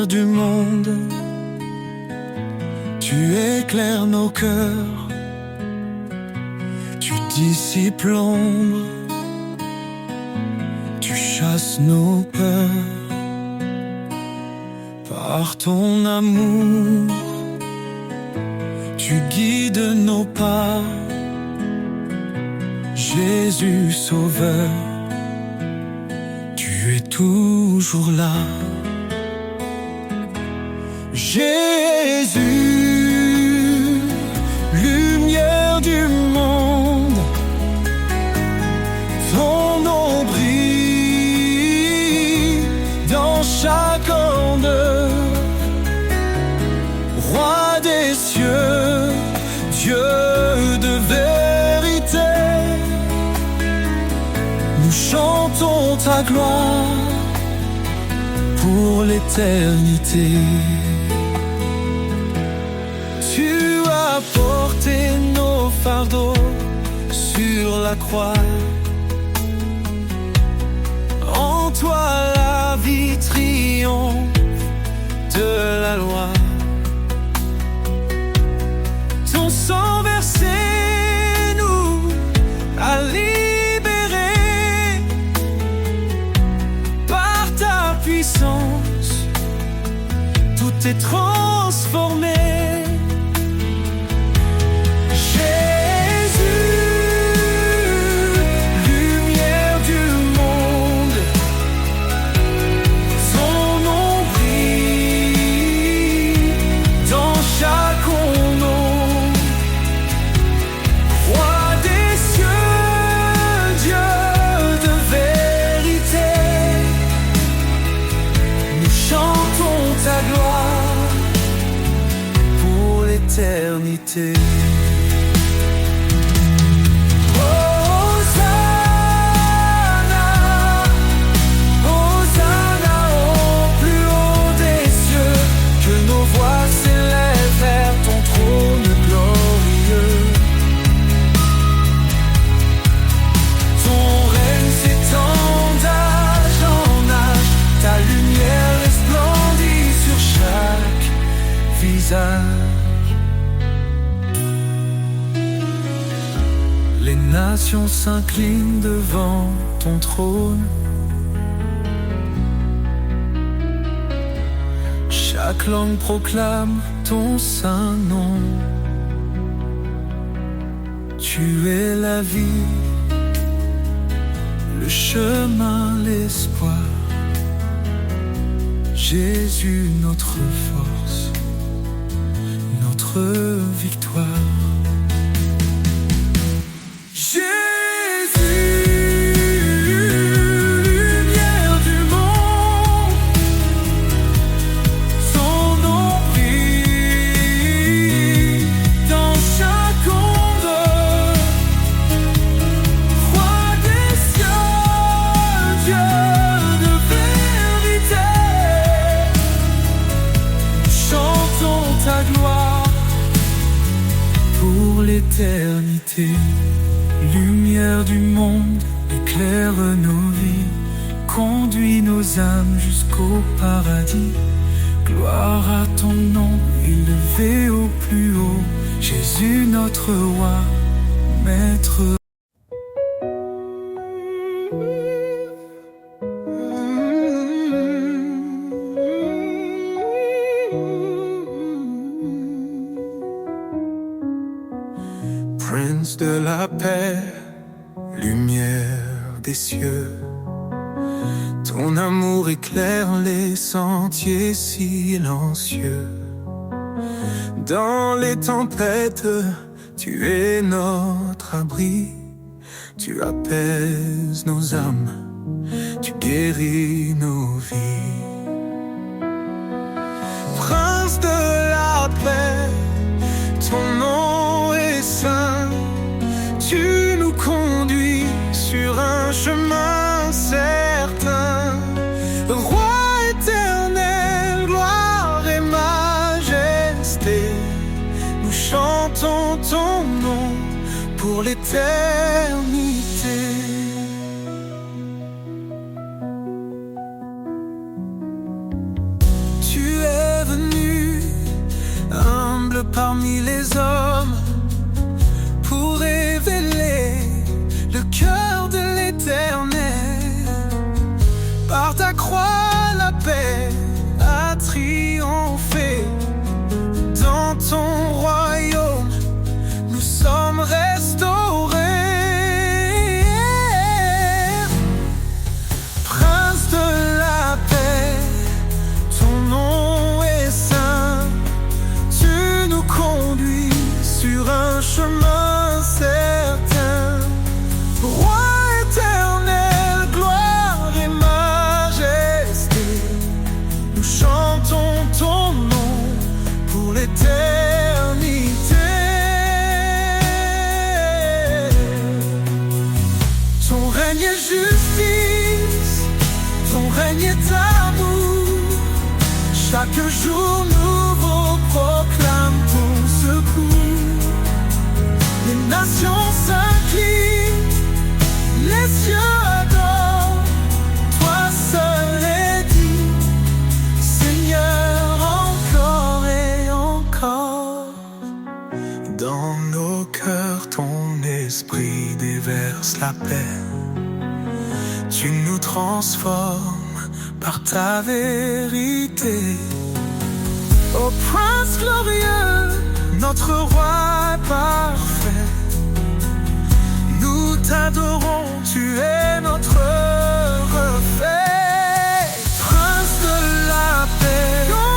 lumière du monde. Tu éclaires nos cœurs, tu dissipes l'ombre, tu chasses nos peurs. Par ton amour, tu guides nos pas. Jésus Sauveur, tu es toujours là. Jésus, lumière du monde, ton nom brille dans chaque onde. Roi des cieux, Dieu de vérité, nous chantons ta gloire pour l'éternité. Tu as porté nos fardeaux sur la croix. En toi la vie triomphe de la loi. Ton sang versé nous a libérés. Par ta puissance, tout est transformé. Éternité. Hosanna, Hosanna au plus haut des cieux, que nos voix s'élèvent vers ton trône glorieux. Ton règne s'étend d'âge en âge, ta lumière resplendit sur chaque visage. Les nations s'inclinent devant ton trône. Chaque langue proclame ton saint nom. Tu es la vie, le chemin, l'espoir. Jésus, notre force, notre victoire. L'éternité, lumière du monde, éclaire nos vies, conduis nos âmes jusqu'au paradis. Gloire à ton nom, élevé au plus haut, Jésus notre roi, maître. Prince de la paix, lumière des cieux, ton amour éclaire les sentiers silencieux. Dans les tempêtes, tu es notre abri, tu apaises nos âmes, tu guéris nos vies. Prince de la paix, ton nom est saint. Tu nous conduis sur un chemin certain. Roi éternel, gloire et majesté, nous chantons ton nom pour l'éternité. Tu parmi les hommes pour révéler le cœur de l'Éternel. Par ta croix, la paix a triomphé. Dans ton royaume, nous sommes restaurés. Prince de la paix, ton nom est saint. Tu nous conduis sur un chemin certain. Roi éternel, gloire et majesté, nous chantons ton nom pour l'éternité. Ton règne est justice, ton règne est amour. Chaque jour nouveau proclame ton secours. Les nations s'inclinent, les cieux adorent. Toi seul est dit, Seigneur, encore et encore. Dans nos cœurs, ton esprit déverse la paix. Tu nous transformes par ta vérité. Ô Prince glorieux, notre roi parfait, nous t'adorons, tu es notre reflet. Prince de la paix, ton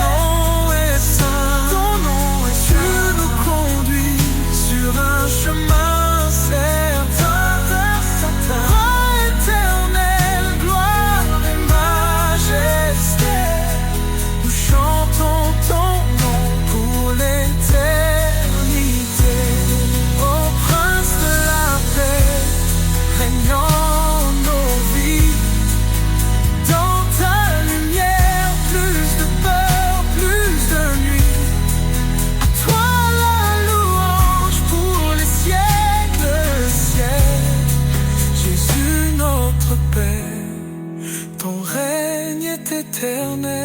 nom est saint, tu nous conduis sur un chemin certain. Roi éternel, gloire et majesté, nous chantons ton nom pour l'éternité. Ô Prince de la paix, régnant nos vies. Dans ta lumière, plus de peur, plus de nuit. À toi la louange pour les siècles des siècles. Jésus notre Père, ton règne est éternel.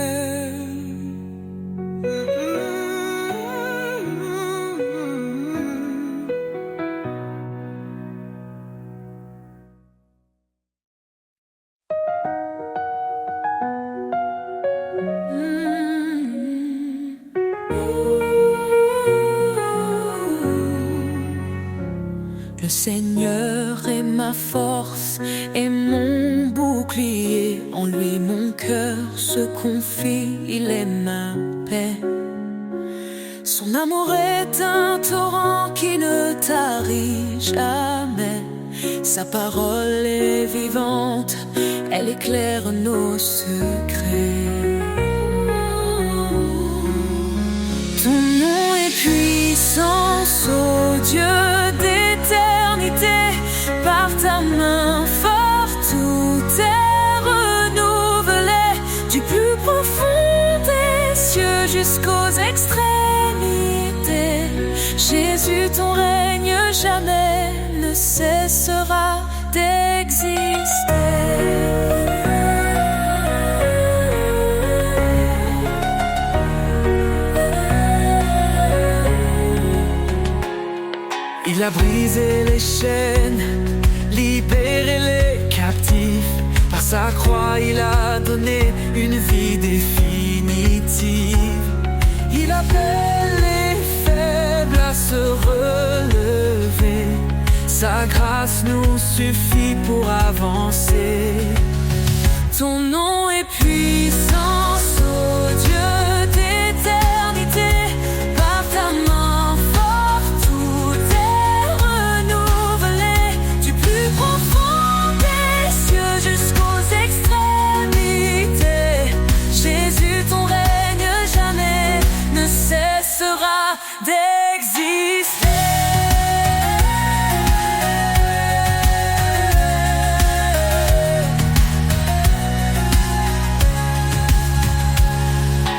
Le Seigneur est ma force et mon bouclier. En lui mon cœur se confie, il est ma paix. Son amour est un torrent qui ne tarit jamais. Sa parole est vivante, elle éclaire nos secrets. Ton nom est puissance, ô Dieu d'éternité. Par ta main forte, tout est renouvelé. Du plus profond des cieux jusqu'aux extrémités. Jésus, ton règne jamais ne cessera d'exister. Il a brisé les chaînes, libéré les captifs. Par sa croix, il a donné une vie définitive. Il appelle les faibles à se relever. Sa grâce nous suffit pour avancer. Ton nom est puissance, ô Dieu d'éternité. Par ta main forte, tout est renouvelé. Du plus profond des cieux jusqu'aux extrémités. Jésus, ton règne jamais ne cessera d'exister.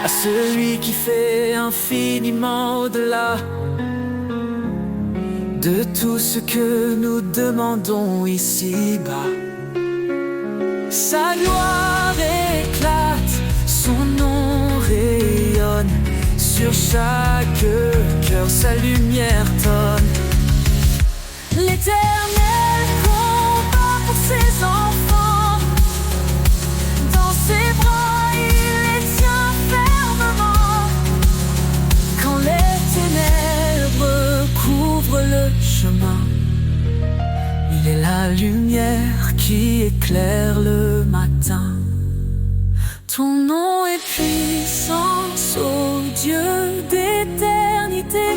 À celui qui fait infiniment au-delà de tout ce que nous demandons ici-bas. Sa gloire éclate, son nom rayonne sur chaque cœur sa lumière donne. L'Éternel combat pour ses enfants. Dans ses bras il les tient fermement. Quand les ténèbres couvrent le chemin, il est la lumière qui éclaire le matin. Ton nom est puissance, ô Dieu d'éternité.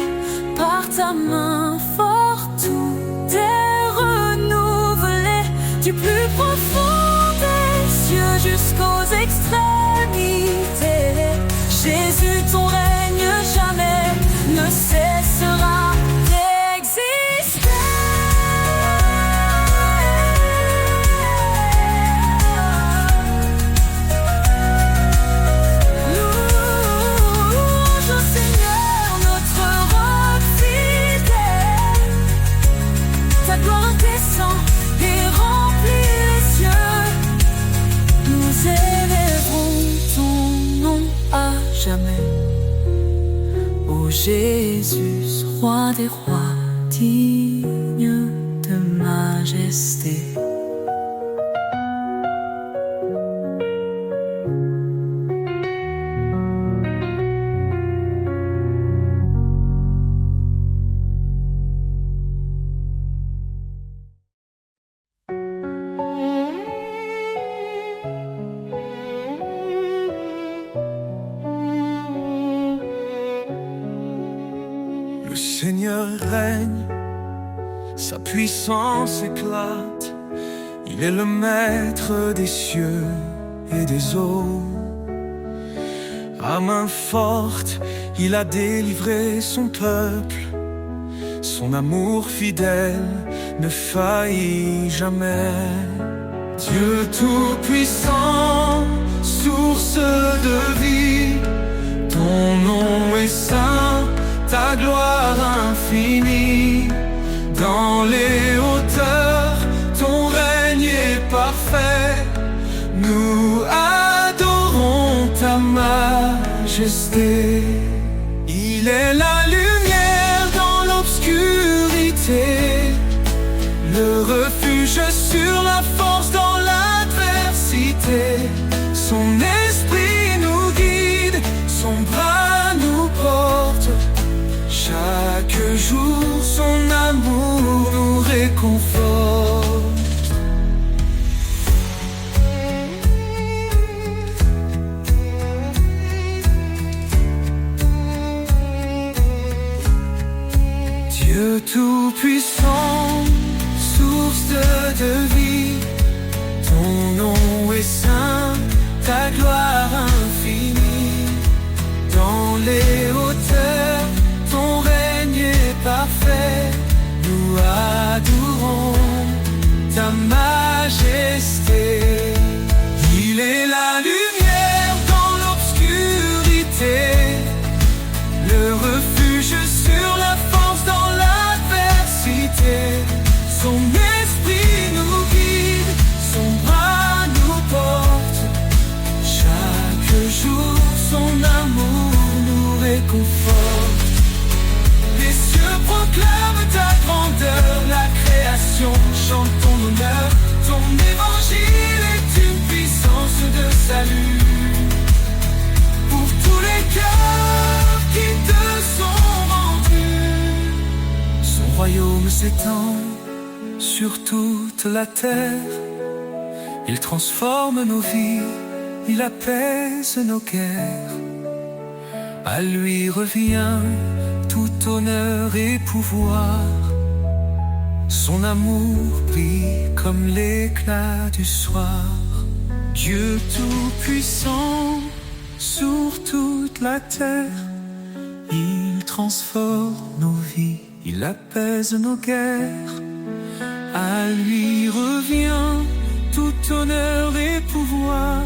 Par ta main forte, tout est renouvelé. Du plus profond des cieux jusqu'aux extrémités. Jésus, ton règne jamais ne cessera d'exister. Ô Jésus, roi des rois, digne de majesté. Le Seigneur règne, sa puissance éclate. Il est le maître des cieux et des eaux. À main forte, il a délivré son peuple. Son amour fidèle ne faillit jamais. Dieu tout-puissant, source de vie, ton nom est saint, ta gloire infinie. Dans les hauteurs, ton règne est parfait. Nous adorons ta majesté. Il est la lumière dans l'obscurité, le refuge sur la force dans l'adversité. Son esprit nous guide, son bras nous porte. Chaque jour, son amour nous réconforte. Dieu tout-puissant, source de vie, ton nom est saint, ta gloire infinie. Dans les hauteurs, ton règne est parfait. Nous adorons ta majesté. Il est la lumière dans l'obscurité, le refuge sur la force dans l'adversité. Son esprit nous guide, son bras nous porte. Chaque jour, son amour nous réconforte. Les cieux proclament ta grandeur, la création chante ton honneur. Ton évangile est une puissance de salut pour tous les cœurs qui te sont rendus. Son royaume s'étend sur toute la terre. Il transforme nos vies, il apaise nos guerres. À lui revient tout honneur et pouvoir. Son amour brille comme l'éclat du soir. Dieu tout-puissant sur toute la terre, il transforme nos vies, il apaise nos guerres. À lui revient tout honneur et pouvoir.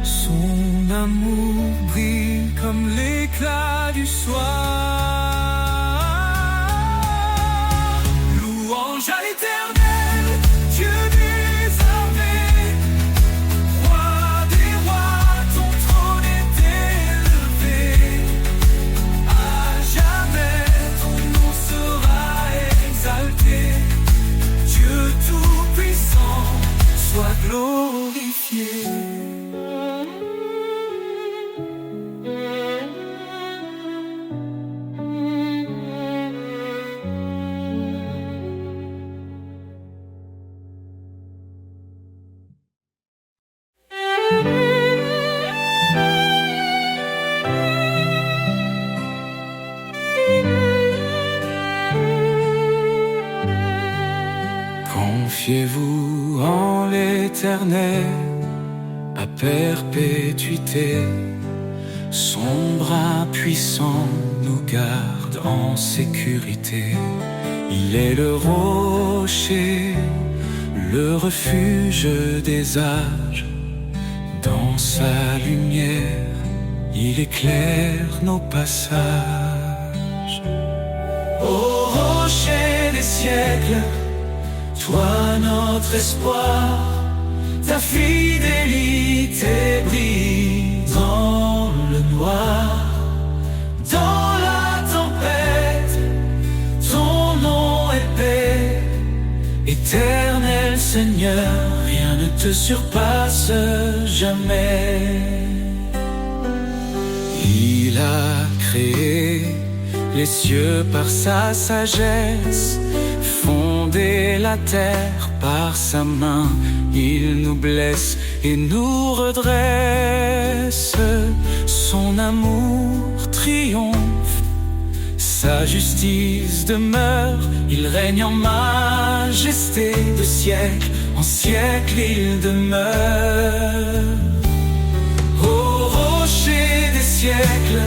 Son amour brille comme l'éclat du soir. Louange à l'Éternel, Dieu des armées. Roi des rois, ton trône est élevé. Confiez-vous en l'Éternel à perpétuité. Son bras puissant nous garde en sécurité. Il est le rocher, le refuge des âges. Dans sa lumière, il éclaire nos passages. Ô rocher des siècles, toi notre espoir, ta fidélité brille dans le noir. Dans la tempête, ton nom est paix. Éternel Seigneur, rien ne te surpasse jamais. Il a créé les cieux par sa sagesse, fondé la terre par sa main. Il nous blesse et nous redresse. Son amour triomphe, sa justice demeure. Il règne en majesté de siècle en siècle il demeure. Ô rocher des siècles,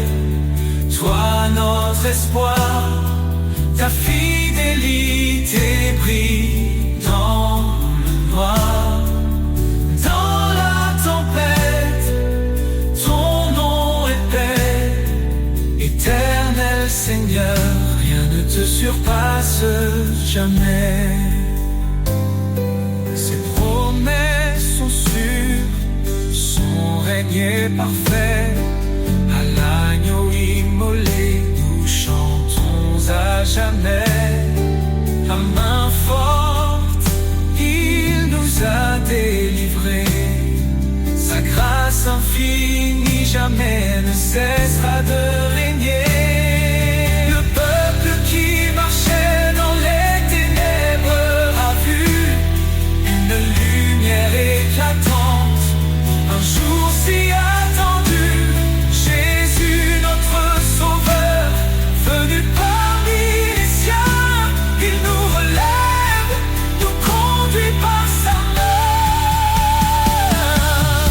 toi notre espoir, ta fidélité brille dans le noir. Dans la tempête, ton nom est paix. Éternel Seigneur, rien ne te surpasse jamais. Ses promesses sont sûres, son règne est parfait. À l'agneau immolé, nous chantons à jamais. À main forte, il nous a délivrés. Sa grâce infinie jamais ne cessera de régner. Le peuple qui marchait dans les ténèbres a vu une lumière éclatante. Un jour si attendu, Jésus notre Sauveur, venu parmi les siens, il nous relève, nous conduit par sa main.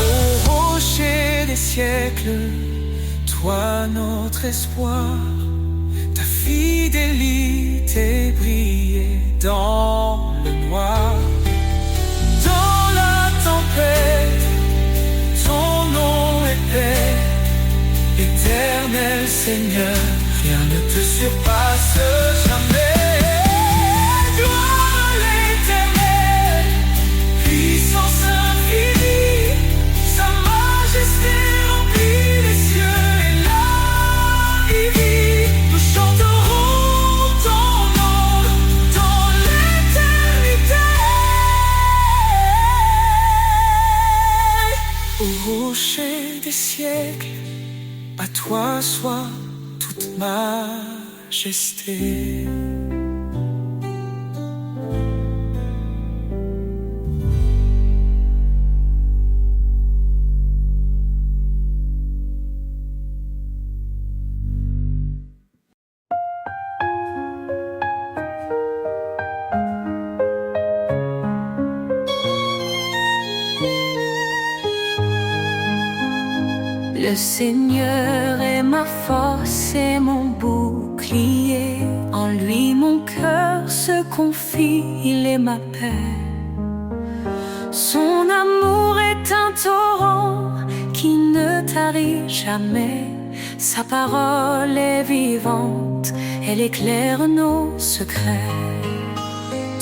Ô rocher des siècles, toi notre espoir, ta fidélité brillait dans le noir. Dans la tempête, ton nom est paix. Éternel Seigneur, rien ne te surpasse jamais. Gloire à l'Éternel, puissance infinie, sa majesté remplit les cieux et la vie. Nous chanterons ton nom dans l'éternité. Ô rocher des siècles, à toi soit toute majesté. Le Seigneur est ma force et mon bouclier. En lui mon cœur se confie, il est ma paix. Son amour est un torrent qui ne tarit jamais. Sa parole est vivante, elle éclaire nos secrets.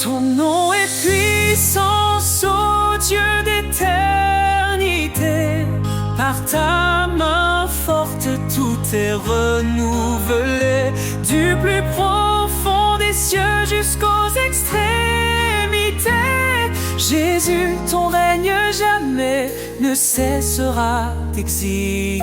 Ton nom est puissance, ô Dieu d'éternité. Par ta main forte, tout est renouvelé. Du plus profond des cieux jusqu'aux extrémités. Jésus, ton règne jamais ne cessera d'exister.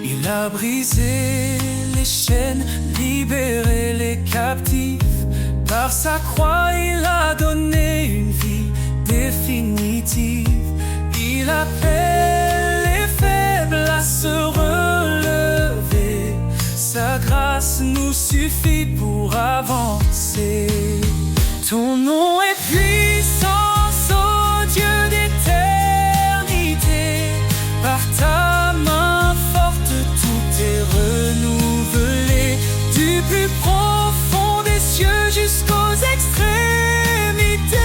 Il a brisé les chaînes, libéré les captifs. Par sa croix, il a donné une vie définitive. Il appelle les faibles suffit pour avancer. Ton nom est puissance, ô Dieu d'éternité. Par ta main forte, tout est renouvelé. Du plus profond des cieux jusqu'aux extrémités.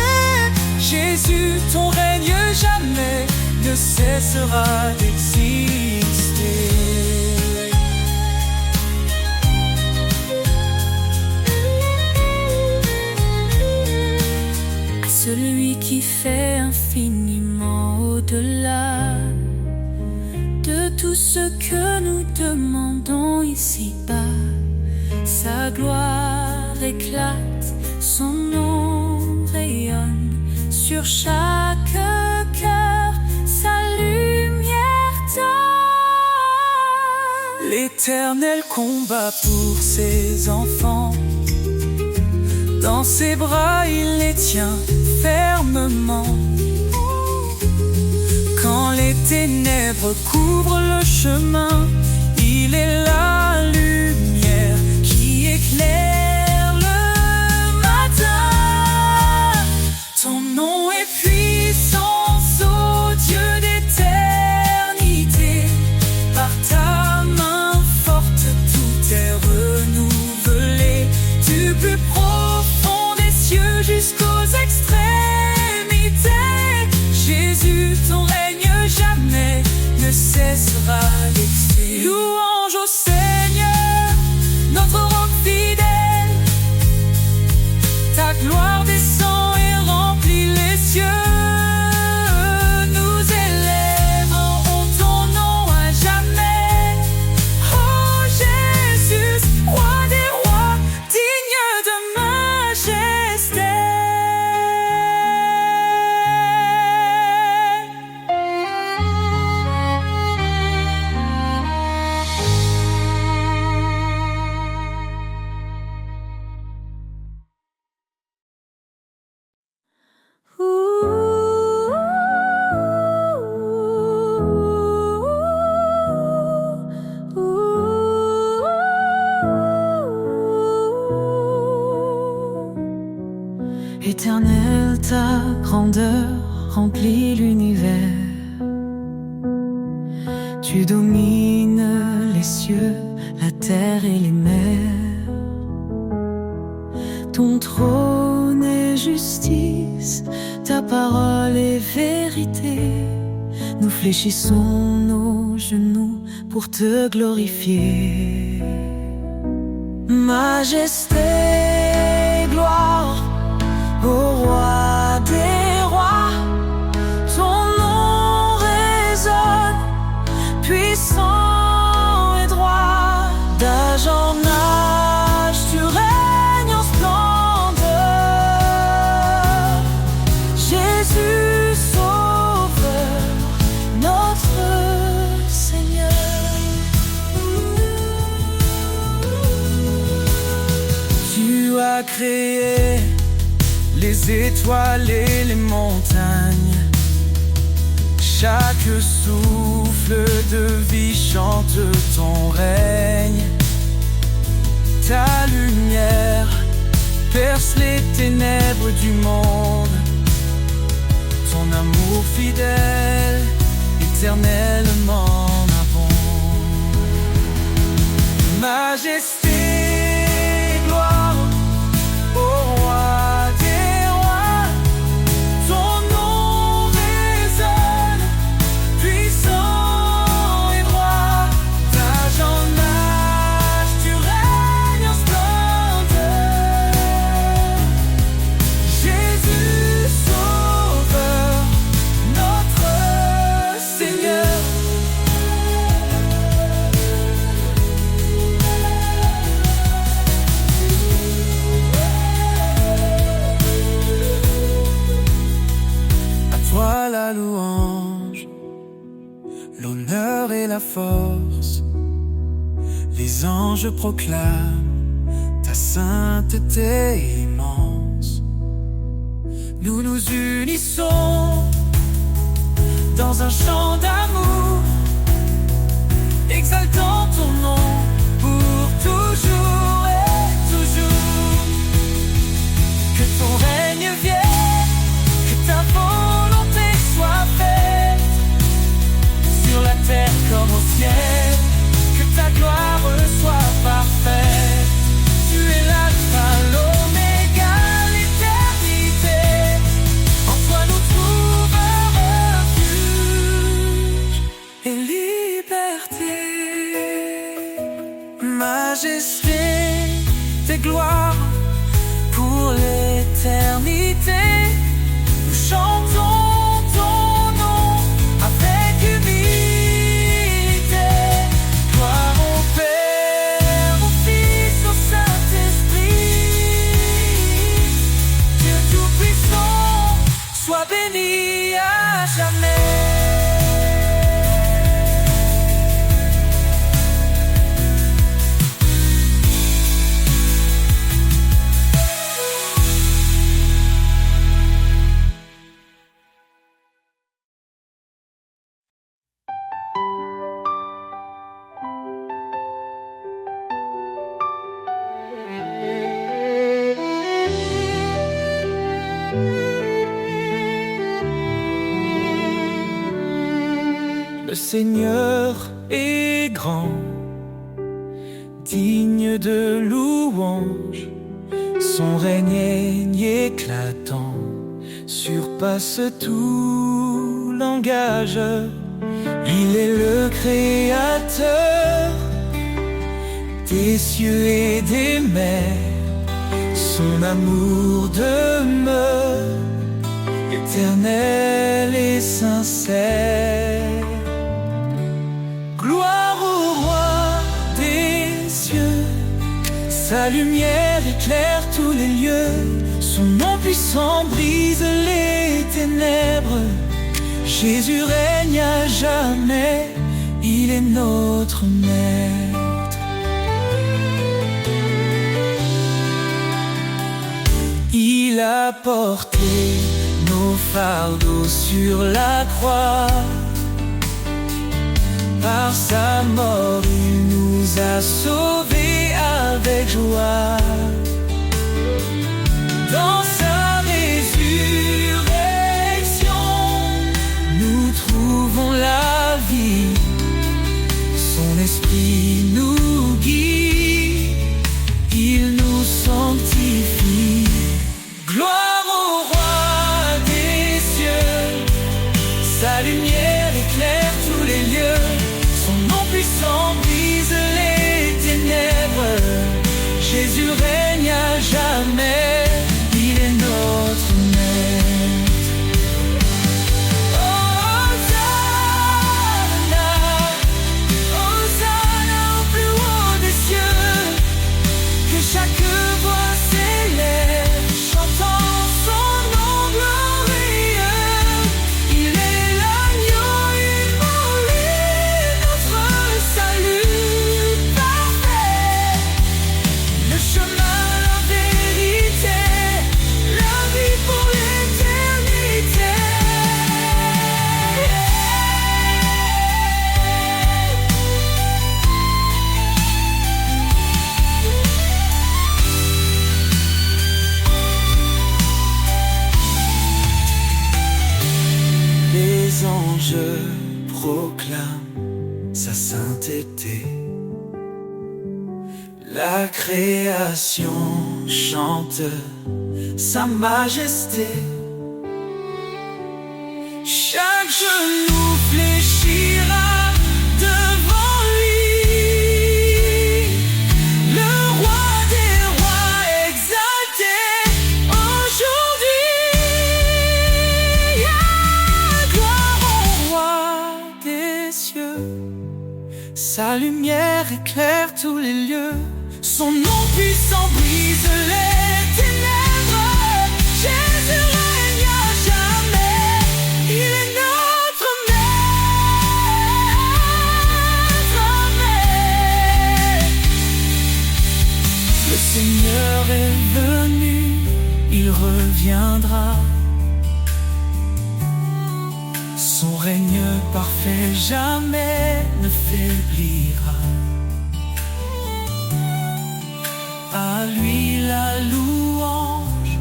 Jésus, ton règne jamais ne cessera d'exister. Celui qui fait infiniment au-delà de tout ce que nous demandons ici-bas. Sa gloire éclate, son nom rayonne sur chaque cœur, sa lumière donne. L'Éternel combat pour ses enfants. Dans ses bras il les tient fermement. Quand les ténèbres couvrent le chemin, il est la lumière qui éclaire le matin. Ton nom est puissance, ô Dieu d'éternité. Par ta main forte, tout est renouvelé. Du plus profond des cieux jusqu'aux extrémités. Jésus, ton règne jamais ne cessera d'exister. Louange au Seigneur, notre roc fidèle. Ta gloire descend et remplit les cieux. Nous élèverons ton nom à jamais. Oh Jésus, roi des rois, digne de majesté. Éternel, ta grandeur remplit l'univers. Tu domines les cieux, la terre et les mers. Ton trône est justice, ta parole est vérité. Nous fléchissons nos genoux pour te glorifier. Majesté, gloire au roi des rois. Ton nom résonne, puissant et droit. D'âge en âge, tu règnes en splendeur. Jésus, Sauveur, notre Seigneur. Tu as créé les étoiles et les montagnes. Chaque souffle de vie chante ton règne. Ta lumière perce les ténèbres du monde. Ton amour fidèle, éternellement abonde. Majesté, gloire au roi des rois. Ton nom résonne, puissant et droit. D'âge en âge, tu règnes en splendeur. Jésus, Sauveur, notre Seigneur. Toi la louange, l'honneur et la force. Les anges proclament ta sainteté immense. Nous nous unissons dans un chant d'amour, exaltant ton nom pour toujours majesté, tes gloires pour l'éternité. Nous chantons ton nom avec humilité. Gloire au Père, au Fils, au Saint-Esprit. Dieu Tout-Puissant, sois béni à jamais. Le Seigneur est grand, digne de louange. Son règne éclatant surpasse tout langage. Il est le créateur des cieux et des mers. Son amour demeure éternel et sincère. Gloire au roi des cieux, sa lumière éclaire tous les lieux. Son nom puissant brise les ténèbres. Jésus règne à jamais, il est notre maître. Il a porté nos fardeaux sur la croix. Par sa mort, il nous a sauvés avec joie. Dans sa résurrection, nous trouvons la vie. Son esprit nous guide, il nous sanctifie. Gloire au roi des cieux, sa lumière éclaire tous les lieux. Son nom puissant brise les ténèbres. Jésus règne à jamais, il est notre maître. Hosanna, Hosanna au plus haut des cieux. Que chaque voix s'élève, chantant son nom glorieux. Il est l'agneau immolé, notre salut parfait. Le chemin, la vérité, la vie pour l'éternité. Les anges proclament sa sainteté. La création chante sa majesté. Chaque genou fléchira devant lui. Le roi des rois exalté aujourd'hui. Gloire au roi des cieux, sa lumière éclaire tous les lieux. Son nom puissant brise les ténèbres. Jésus règne à jamais, il est notre maître. Le Seigneur est venu, il reviendra. Son règne parfait jamais ne faiblira. À lui la louange,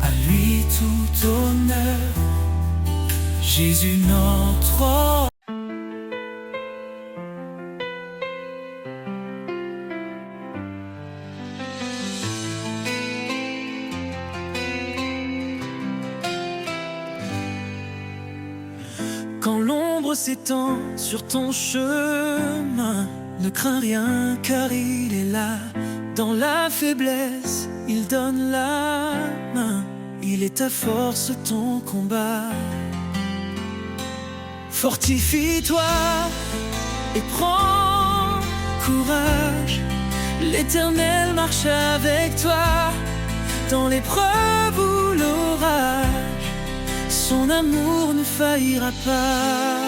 à lui tout honneur. Jésus notre Quand l'ombre s'étend sur ton chemin, Ne crains rien car il est là. Dans la faiblesse, il donne la main. Il est ta force, ton combat. Fortifie-toi et prends courage. L'Éternel marche avec toi dans l'épreuve ou l'orage. Son amour ne faillira pas.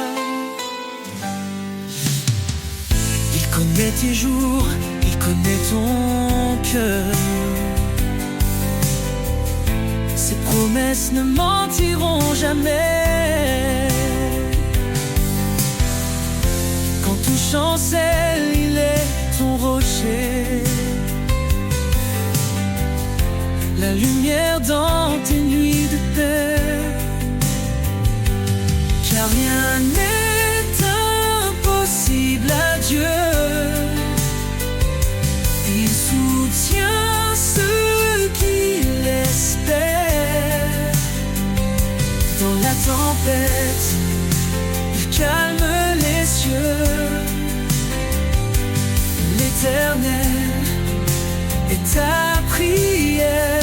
Il connaît tes jours, il connaît ton cœur. Ses promesses ne mentiront jamais. Quand tout chancelle, il est ton rocher. La lumière dans tes nuits de paix. Car rien n'est impossible à Dieu. Il soutient ceux qui l'espèrent. Dans la tempête, il calme les cieux. L'Éternel est ta prière.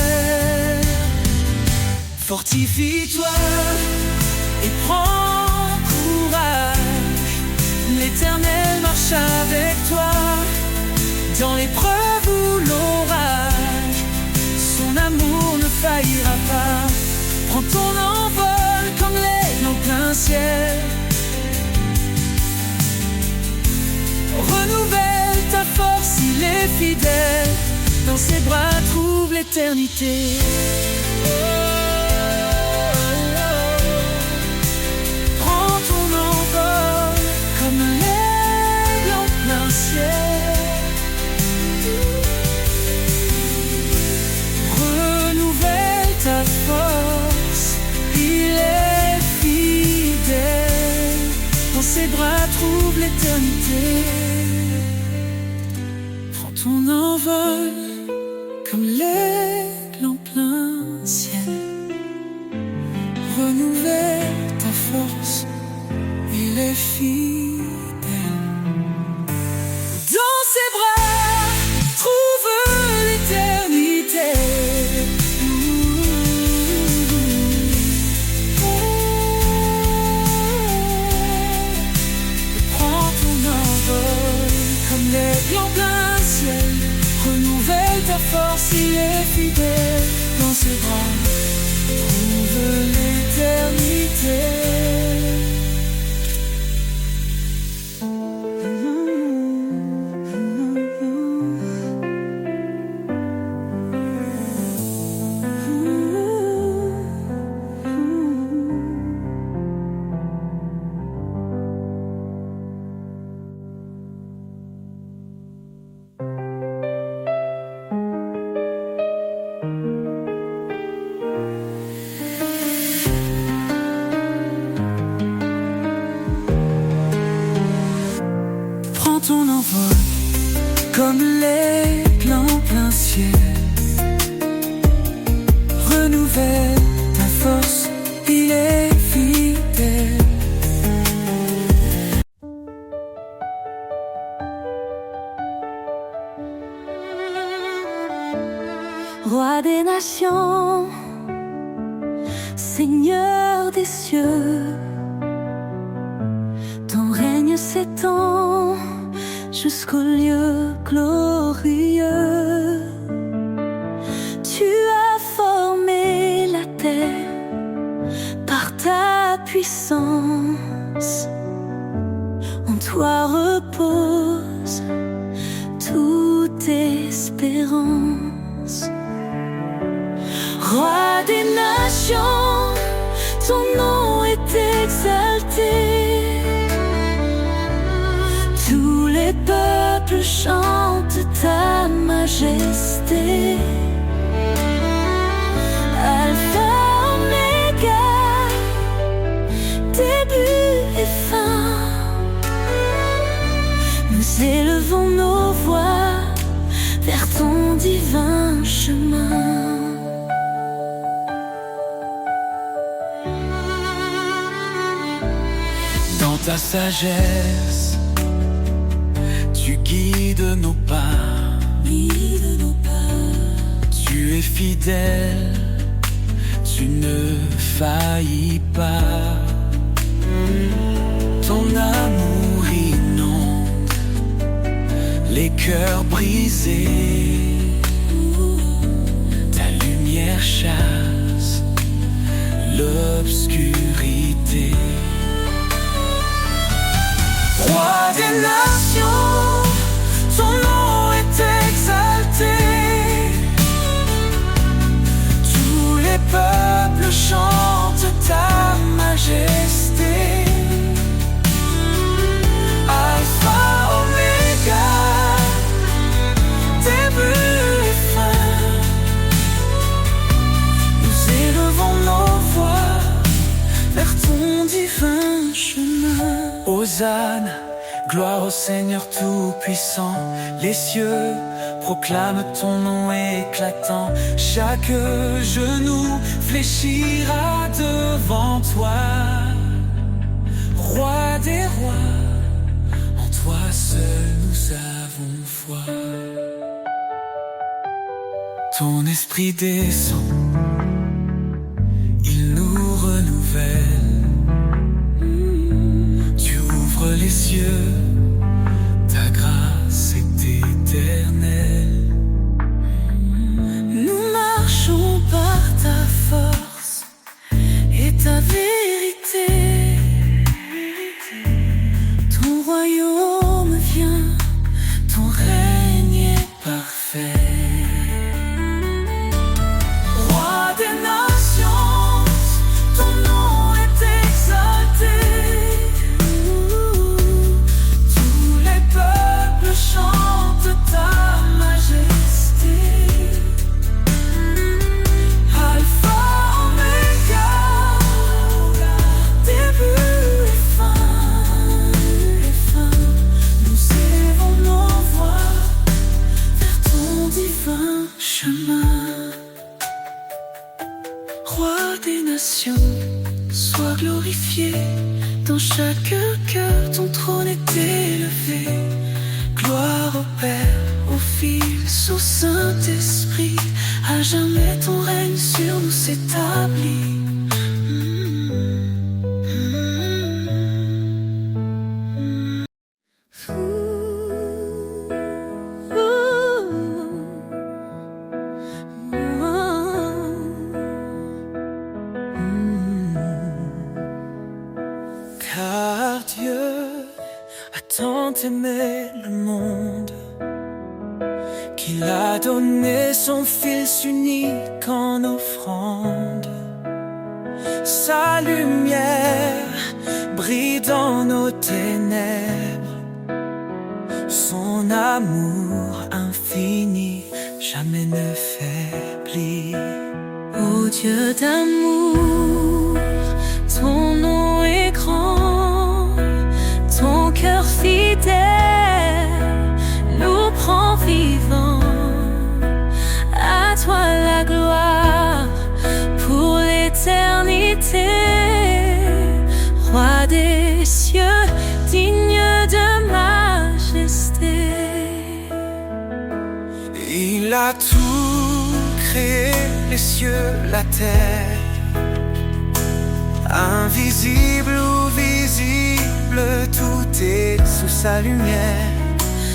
Fortifie-toi et prends courage. L'Éternel marche avec toi dans l'épreuve ou l'orage. Son amour ne faillira pas. Prends ton envol comme l'aigle en plein ciel. Renouvelle ta force, il est fidèle. Dans ses bras trouve l'éternité. Prends ton envol comme l'aigle en plein ciel. Renouvelle ta force, il est fidèle. Dans ses bras trouve l'éternité. Prends ton envol comme l'aigle en plein ciel. Renouvelle ta force, il est fidèle. Dans ses bras, trouve l'éternité. Prends ton envol comme l'aigle en plein ciel. Renouvelle ta force, il est fidèle. Dans ses bras, trouve l'éternité. Prends ton envol comme l'aigle en plein ciel. Renouvelle ta force, il est fidèle. Roi des nations, Seigneur des cieux, ton règne s'étend jusqu'au lieu glorieux. Tu as formé la terre par ta puissance. En toi repose toute espérance. Roi des nations, ton nom est exalté. Tous les peuples chantent ta majesté. Alpha, Oméga, début et fin. Nous élevons nos voix vers ton divin chemin. Dans ta sagesse, Tu guides nos pas, tu es fidèle, tu ne faillis pas. Ton amour inonde les cœurs brisés, ta lumière chasse l'obscurité. Roi des nations, ton nom est exalté. Tous les peuples chantent ta majesté. Alpha, Oméga, début et fin. Nous élevons nos voix vers ton divin chemin. Hosanna, gloire au Seigneur Tout-Puissant. Les cieux proclament ton nom éclatant. Chaque genou fléchira devant toi. Roi des rois, en toi seul nous avons foi. Ton esprit descend, il nous renouvelle. Tu ouvres les cieux, ta grâce est éternelle. Nous marchons par ta force et ta vérité. Ton royaume vient, ton règne est parfait. Roi des nations, ton nom est exalté. Tous les peuples chantent ta majesté. Alpha, Oméga, début et fin. Nous élevons nos voix vers ton divin chemin. Roi des nations, sois glorifié. Dans chaque cœur, ton trône est élevé. Gloire au Père, au Fils, au Saint-Esprit. À jamais ton règne sur nous s'établit. Car Dieu a tant aimé le monde qu'il a donné son Fils unique en offrande. Sa lumière brille dans nos ténèbres. Son amour infini jamais ne faiblit. Ô Dieu d'amour, ton nom est grand, ton cœur fidèle nous prend vivants. À toi la gloire pour l'éternité. Roi des cieux, digne de majesté. Il a tout créé, les cieux, la terre. Invisible ou visible, tout est sous sa lumière.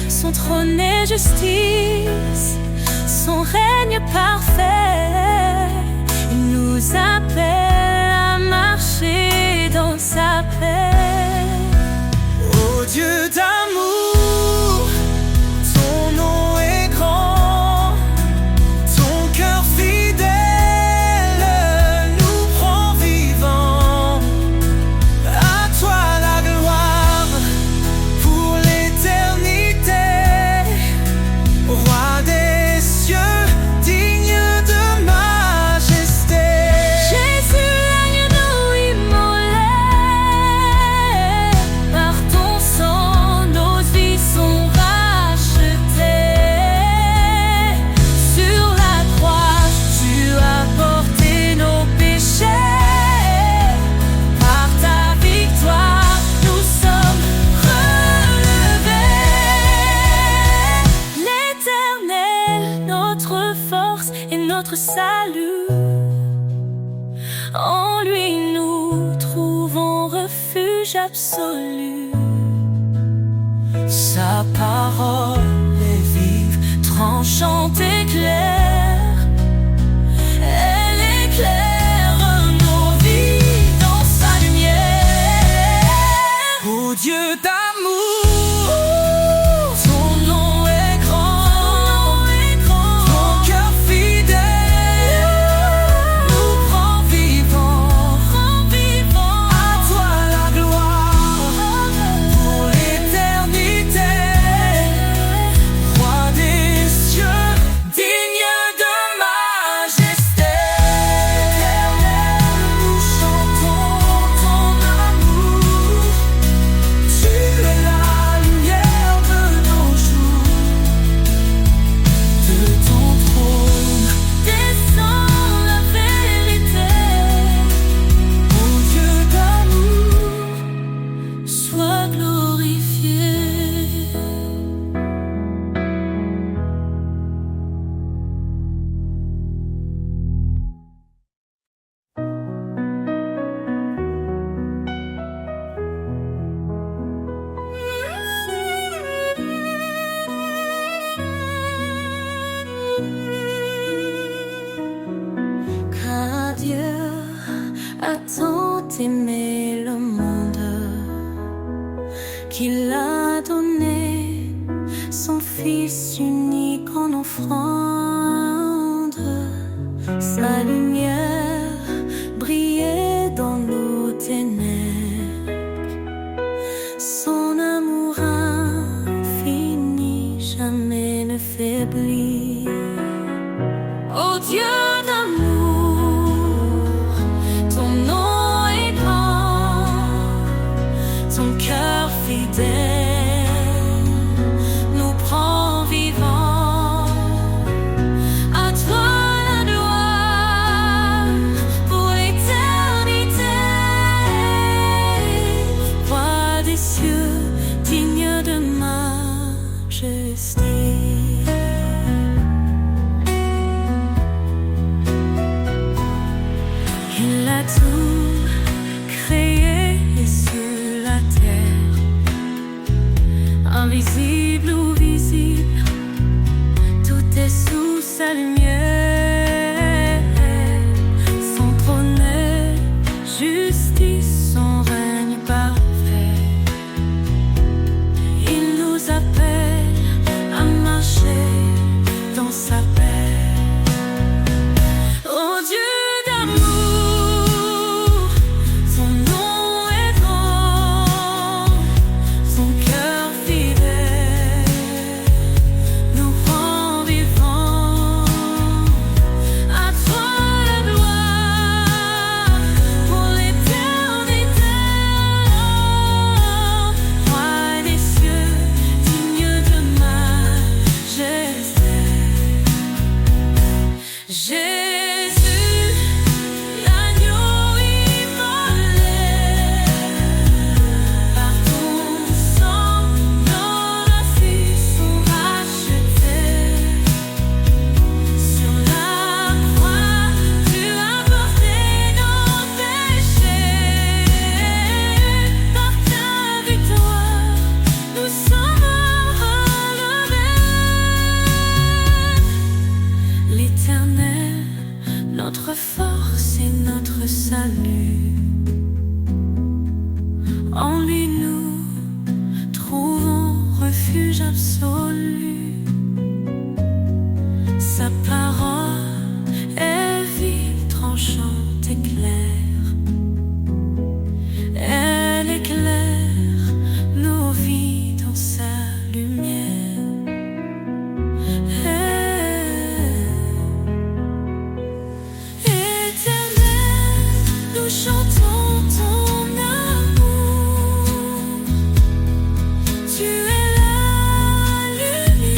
Son trône est justice, son règne parfait. Il nous appelle à marcher dans sa paix. Ô Dieu d'amour, ton nom est grand, ton cœur fidèle nous prend vivants. À toi la gloire pour l'éternité. Roi des cieux, digne de majesté. Jésus, l'agneau immolé, absolue. Sa parole est vive, tranchante et claire. Elle éclaire nos vies dans sa lumière. Ô Dieu d'amour, ton nom est grand, ton cœur fidèle nous prend vivants. À toi la gloire pour l'éternité, roi des cieux, digne de majesté. Éternel, nous chantons ton amour. Tu es la lumière de nos jours. De ton trône descend la vérité. Ô Dieu d'amour, sois glorifié. Car Dieu a tant aimé le monde qu'il a donné son Fils unique en offrande. Sa lumière brillait dans nos ténèbres. Son amour infini jamais ne faiblit. Ô Dieu d'amour, ton nom est grand, ton cœur fidèle nous prend vivants. À toi la gloire pour l'éternité, roi des cieux, digne de majesté. Il a tout créé sur la terre, invisible ou visible, tout est sous sa lumière. Son trône est justice, son règne parfait. Il nous appelle à marcher dans sa paix. Ô Dieu d'amour, ton nom est grand, ton cœur fidèle nous prend vivants. À toi la gloire pour l'éternité, roi des cieux, digne de majesté. Jésus, l'agneau immolé, par ton sang, nos vies sont rachetées. Sur la croix, tu as porté nos péchés. Par ta victoire, nous sommes relevés. L'Éternel, notre force et notre salut. En lui nous trouvons refuge absolu. Sa parole est vive, tranchante et claire. Elle éclaire nos vies dans sa lumière. Éternel, nous chantons ton amour. Tu es la lumière.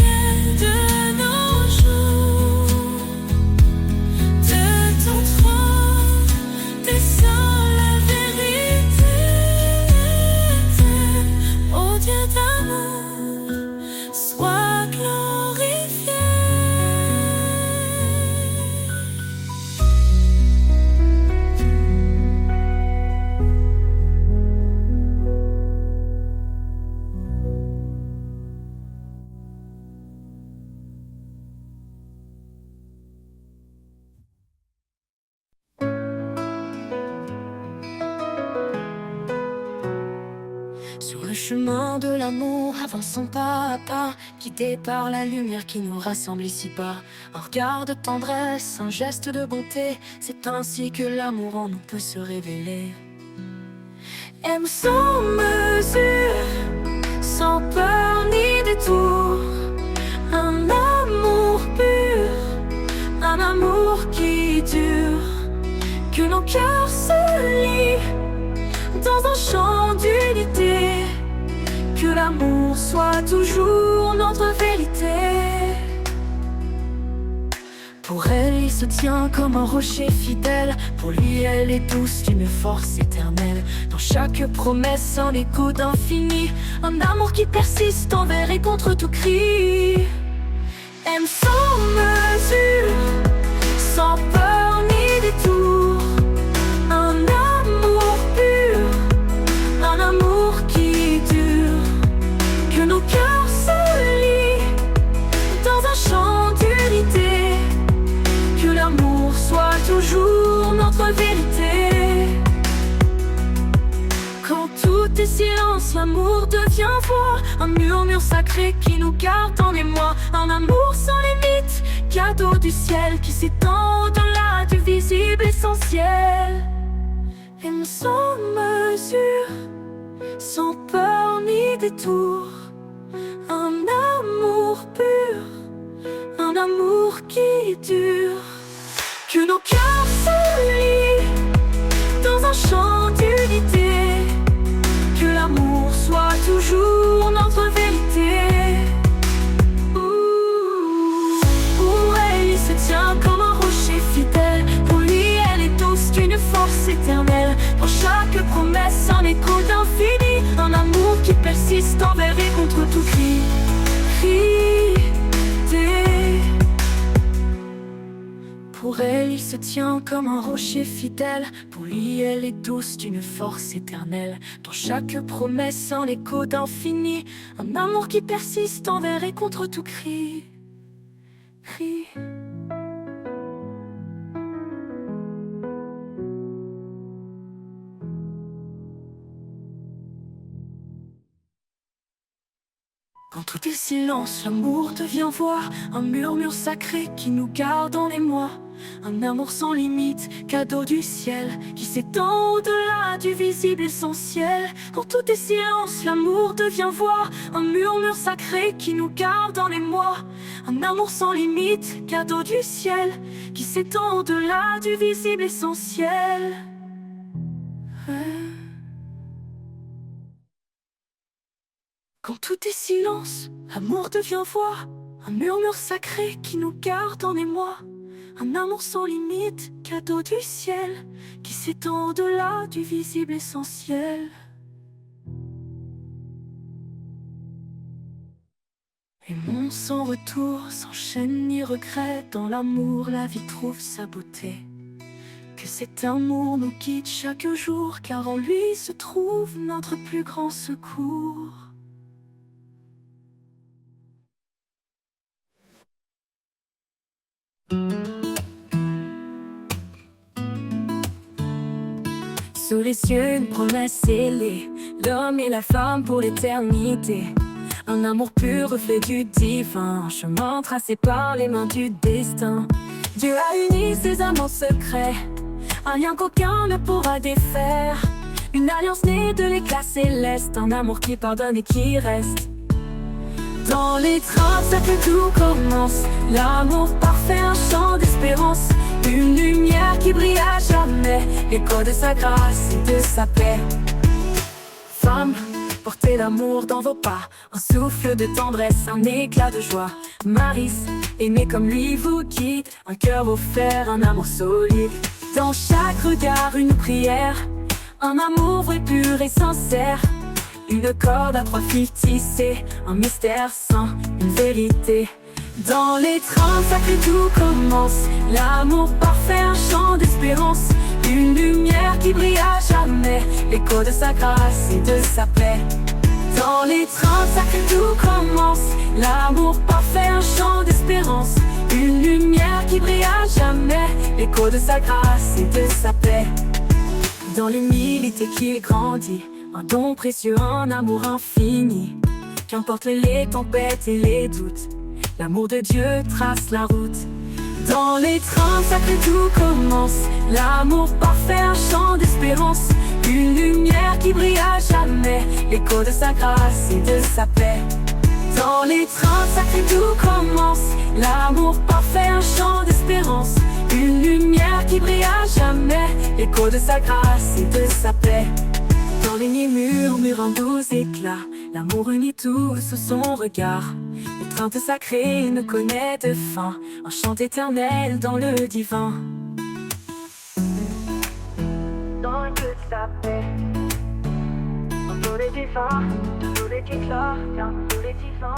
Le chemin de l'amour avançons pas à pas, guidé par la lumière qui nous rassemble ici-bas. Un regard de tendresse, un geste de bonté, c'est ainsi que l'amour en nous peut se révéler. Aime sans mesure, sans peur ni détour, un amour pur, un amour qui dure, que nos cœurs se lient dans un chant d'unité, que l'amour soit toujours notre vérité. Pour elle, il se tient comme un rocher fidèle. Pour lui, elle est douce d'une force éternelle. Dans chaque promesse, un écho d'infini, un amour qui persiste envers et contre tout cri. Aime sans mesure, sans peur ni détour, un amour pur, un amour qui dure, que nos cœurs se lient dans un chant d'unité, que l'amour soit toujours notre vérité. Quand tout est silence, l'amour devient voix, un murmure sacré qui nous garde en émoi. Un amour sans limite, cadeau du ciel qui s'étend au-delà du visible essentiel. Aime sans mesure, sans peur ni détour, un amour pur, un amour qui dure, que nos cœurs se lient dans un chant d'unité, que l'amour soit toujours notre vérité. Pour elle, il se tient comme un rocher fidèle. Pour lui, elle est douce d'une force éternelle. Pour chaque promesse, un écho d'infini, un amour qui persiste envers et contre tout cri. Pour elle, il se tient comme un rocher fidèle. Pour lui, elle est douce d'une force éternelle. Dans chaque promesse, un écho d'infini, un amour qui persiste envers et contre tout cri. Quand tout est silence, l'amour devient voix, un murmure sacré qui nous garde en émoi. Un amour sans limite, cadeau du ciel, qui s'étend au-delà du visible essentiel. Quand tout est silence, l'amour devient voix, un murmure sacré qui nous garde en émoi. Un amour sans limite, cadeau du ciel, qui s'étend au-delà du visible essentiel. Quand tout est silence, l'amour devient voix, un murmure sacré qui nous garde en émoi. Un amour sans limite, cadeau du ciel, qui s'étend au-delà du visible essentiel. Aimons sans retour, sans chaîne ni regret. Dans l'amour, la vie trouve sa beauté. Que cet amour nous guide chaque jour, car en lui se trouve notre plus grand secours. Sous les cieux, une promesse scellée, l'homme et la femme pour l'éternité. Un amour pur, reflet du divin, chemin tracé par les mains du destin. Dieu a uni ses amants secrets, un lien qu'aucun ne pourra défaire. Une alliance née de l'éclat céleste, un amour qui pardonne et qui reste. Dans l'étreinte, ça que tout commence, l'amour parfait, un chant d'espérance. Une lumière qui brille à jamais, l'écho de sa grâce et de sa paix. Femme, portez l'amour dans vos pas, un souffle de tendresse, un éclat de joie. Maris, aimé comme lui vous guide, un cœur offert, un amour solide. Dans chaque regard, une prière, un amour vrai, pur et sincère. Une corde à trois fils tissée, un mystère saint, une vérité. Dans l'étreinte sacrée tout commence, l'amour parfait, un chant d'espérance. Une lumière qui brille à jamais, l'écho de sa grâce et de sa paix. Dans l'étreinte sacrée tout commence, l'amour parfait, un chant d'espérance. Une lumière qui brille à jamais, l'écho de sa grâce et de sa paix. Dans l'humilité qu'il grandit, un don précieux, un amour infini. Qu'importe les tempêtes et les doutes, l'amour de Dieu trace la route. Dans les trains sacrés tout commence, l'amour parfait, un chant d'espérance. Une lumière qui brille à jamais, l'écho de sa grâce et de sa paix. Dans les trains sacrés tout commence, l'amour parfait, un chant d'espérance. Une lumière qui brille à jamais, l'écho de sa grâce et de sa paix. Dans les nuits murmure un doux éclat, l'amour unit tous sous son regard. L'étreinte sacrée ne connaît de fin, un chant éternel dans le divin. Dans toute sa paix, dans tous les divins, tous les éclats, dans tous les divins.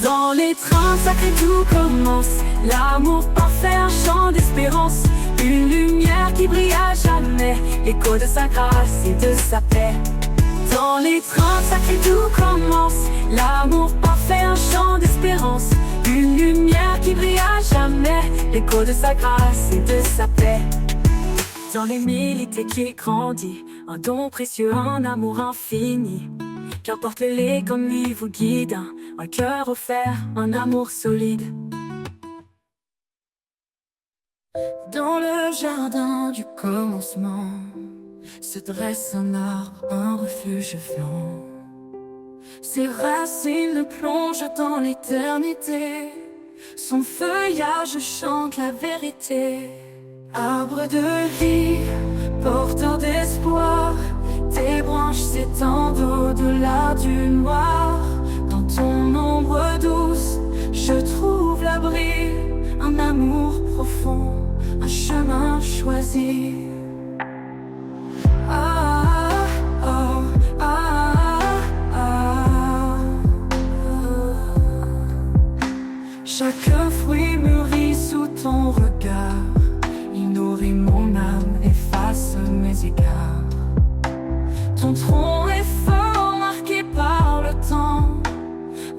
Dans les trains sacrés tout commence, l'amour parfait, un chant d'espérance. Une lumière qui brille à jamais, l'écho de sa grâce et de sa paix. Dans les trains sacrés tout commence, l'amour parfait, un chant d'espérance. Une lumière qui brille à jamais, l'écho de sa grâce et de sa paix. Dans l'humilité qui grandit, un don précieux, un amour infini. Qu'importe les comme lui vous guide, un cœur offert, un amour solide. Dans le jardin du commencement se dresse un arbre, un refuge vivant. Ses racines plongent dans l'éternité, son feuillage chante la vérité. Arbre de vie, porteur d'espoir, tes branches s'étendent au-delà du noir. Dans ton ombre douce, je trouve l'abri, un amour profond, un chemin choisi. Ah, ah, ah, ah, ah. Chaque fruit mûrit sous ton regard, il nourrit mon âme, efface mes égards. Ton tronc est fort, marqué par le temps,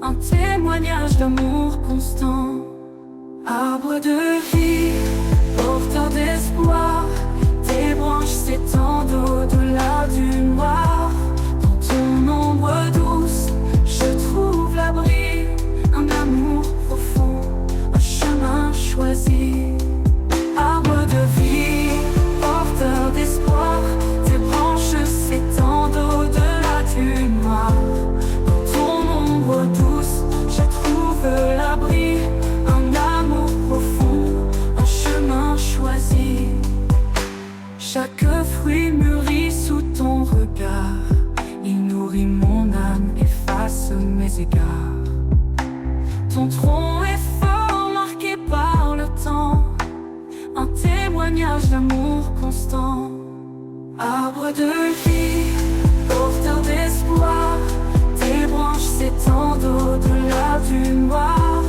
un témoignage d'amour constant. Arbre de vie, porteur d'espoir, tes branches s'étendent au-delà du noir. Dans ton ombre douce, je trouve l'abri, un amour profond, un chemin choisi. Arbre de vie, porteur d'espoir, tes branches s'étendent au-delà du noir. Dans ton ombre douce, je trouve l'abri, un amour profond, un chemin choisi. Chaque fruit mûrit sous ton regard, il nourrit mon âme, efface mes égards. Ton tronc est fort, marqué par le temps, un témoignage d'amour constant. Arbre de vie, porteur d'espoir, tes branches s'étendent au-delà du noir.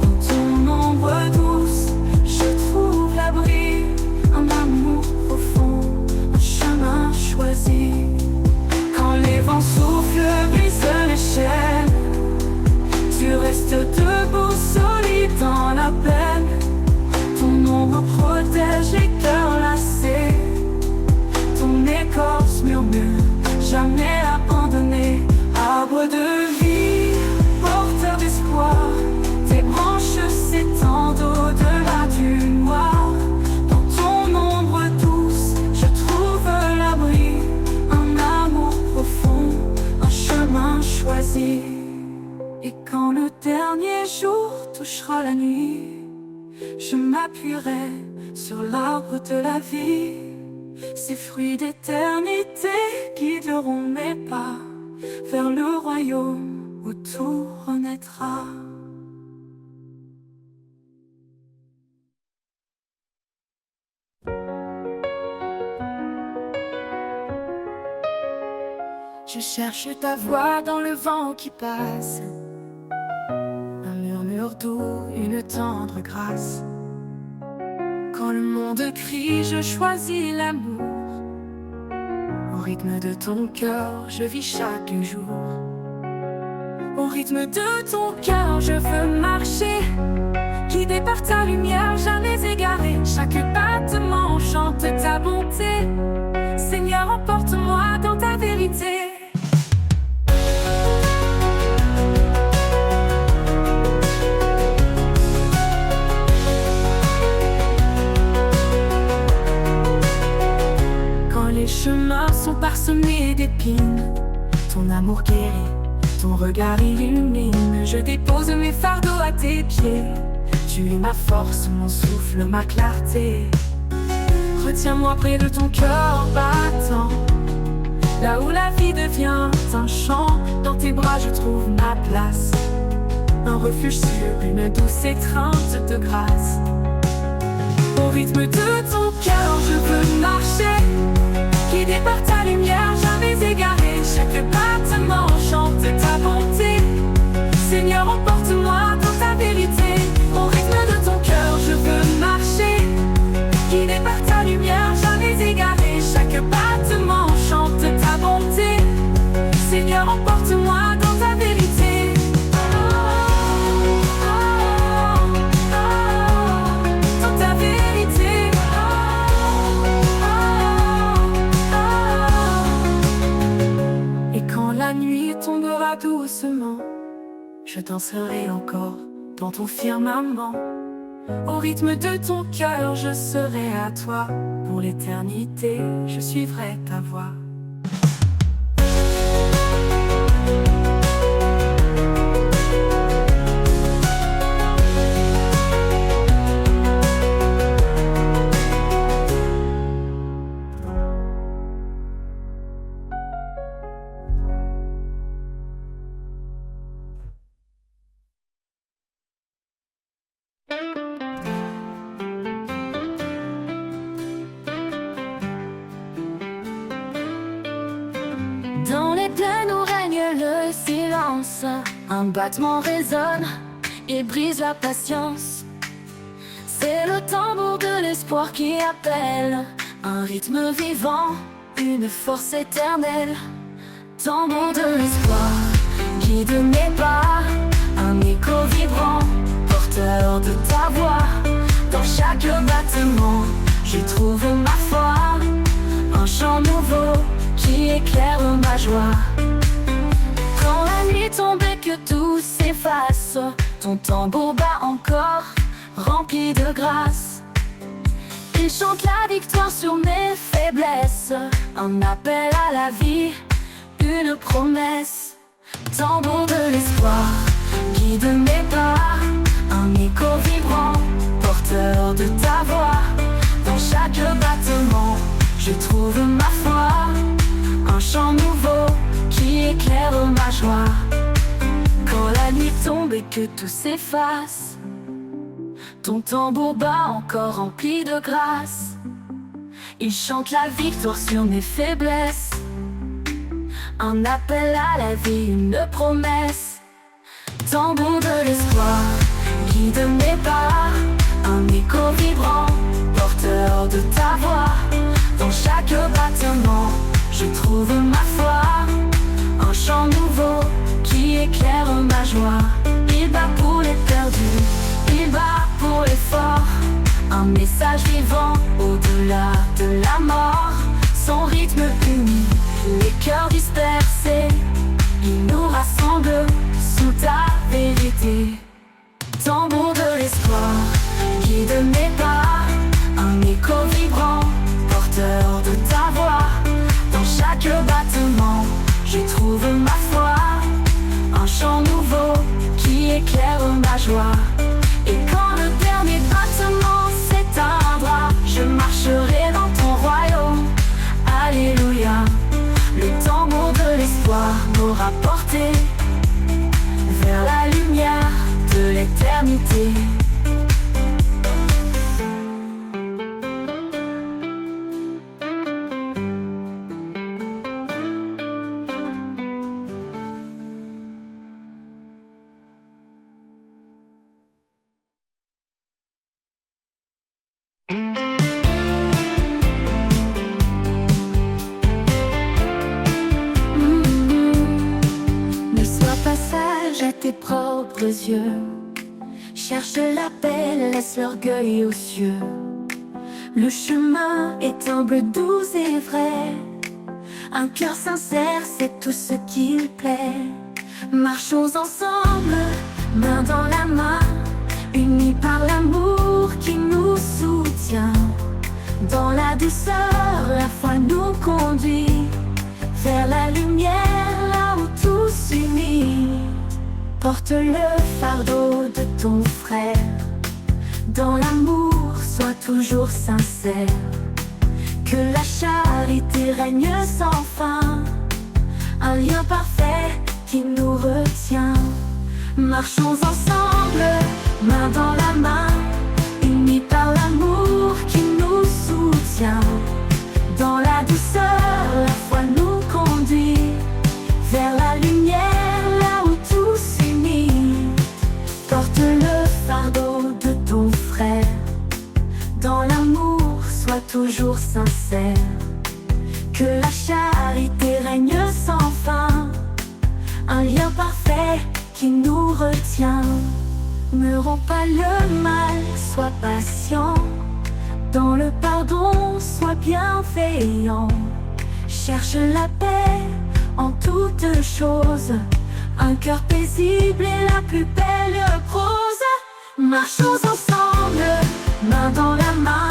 Dans ton ombre douce, je trouve l'abri, un amour profond, un chemin choisi. Quand les vents soufflent, brisent les chaînes, tu restes debout, solide dans la peine. Ton ombre protège les cœurs lassés, ton écorce murmure, jamais abandonné. Arbre de vie, porteur d'espoir, tes branches s'étendent au-delà du noir. Dans ton ombre douce, je trouve l'abri, un amour profond, un chemin choisi. Et quand le dernier jour touchera la nuit, je m'appuierai sur l'arbre de la vie. Ces fruits d'éternité guideront mes pas vers le royaume où tout renaîtra. Je cherche ta voix dans le vent qui passe, un murmure doux, une tendre grâce. Quand le monde crie, je choisis l'amour. Au rythme de ton cœur, je vis chaque jour. Au rythme de ton cœur, je veux marcher, guidé par ta lumière, jamais égaré. Chaque battement chante ta bonté. Seigneur, emporte-moi dans vérité. Quand les chemins sont parsemés d'épines, ton amour guérit, ton regard illumine. Je dépose mes fardeaux à tes pieds. Tu es ma force, mon souffle, ma clarté. Retiens-moi près de ton cœur battant, là où la vie devient un chant. Dans tes bras je trouve ma place, un refuge sûr, une douce étreinte de grâce. Au rythme de ton cœur je veux marcher, guidé par ta lumière, jamais égaré. Chaque battement chante ta bonté. Seigneur, emporte-moi dans ta vérité. Au rythme de ton cœur je veux marcher, guidé par ta lumière, jamais égaré. Chaque battement chante ta bonté. Seigneur, emporte-moi dans ta vérité. Dans ta vérité. Et quand la nuit tombera doucement, je danserai encore dans ton firmament. Au rythme de ton cœur, je serai à toi. Pour l'éternité, je suivrai ta voie. Dans les plaines où règne le silence, un battement résonne et brise la patience. C'est le tambour de l'espoir qui appelle, un rythme vivant, une force éternelle. Tambour de l'espoir, guide mes pas, un écho vibrant, porteur de ta voix. Dans chaque battement, je trouve ma foi, un chant nouveau qui éclaire ma joie. Quand la nuit tombe et que tout s'efface, ton tambour bat encore, rempli de grâce. Il chante la victoire sur mes faiblesses, un appel à la vie, une promesse. Tambour de l'espoir, guide mes pas, un écho vibrant, porteur de ta voix. Dans chaque battement, je trouve ma foi, un chant nouveau qui éclaire ma joie. Quand la nuit tombe et que tout s'efface, ton tambour bat encore rempli de grâce. Il chante la victoire sur mes faiblesses, un appel à la vie, une promesse. Tambour de l'espoir, guide mes pas, un écho vibrant, porteur de ta voix. Dans chaque battement, je trouve ma foi, un chant nouveau qui éclaire ma joie. Il bat pour les perdus, il bat pour les forts, un message vivant au-delà de la mort. Son rythme unit les cœurs dispersés, il nous rassemble sous ta vérité. Tambour de l'espoir, guide mes pas, un écho vibrant, porteur de ta voix. Dans chaque battement, je trouve ma foi, un chant nouveau qui éclaire ma joie. Et quand le dernier battement s'éteindra, je marcherai dans ton royaume. Alléluia. Le tambour de l'espoir m'aura porté vers la lumière de l'éternité. Tes propres yeux cherche la paix, laisse l'orgueil aux cieux. Le chemin est humble, doux et vrai, Un cœur sincère, c'est tout ce qu'il plaît. Marchons ensemble, main dans la main, unis par l'amour qui nous soutient. Dans la douceur, la foi nous conduit vers la lumière, là où tout s'unit. Porte le fardeau de ton frère, dans l'amour, sois toujours sincère. Que la charité règne sans fin, un lien parfait qui nous retient. Marchons ensemble, main dans la main, unis par l'amour qui nous soutient. Dans la douceur, la foi nous conduit vers la lumière, là où tout s'unit. Porte le fardeau de ton frère, dans l'amour, sois toujours sincère. Que la charité règne sans fin, un lien parfait qui nous retient. Ne romps pas le mal, sois patient. Dans le pardon, sois bienveillant. Cherche la paix en toutes choses, un cœur paisible est la plus belle prose. Marchons ensemble, main dans la main,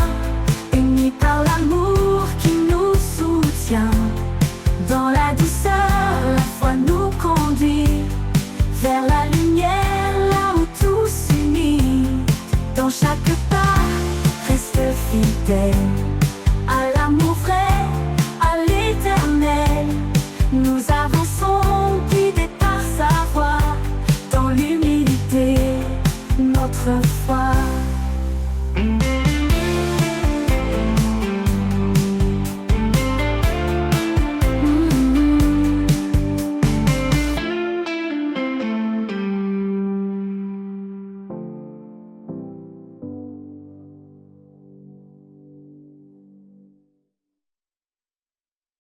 unis par l'amour qui nous soutient. Dans la douceur, la foi nous conduit vers la lumière, là où tout s'unit. Dans chaque pas, reste fidèle à l'amour vrai, à l'éternel. Nous avançons guidés par sa voix, dans l'humilité, notre foi.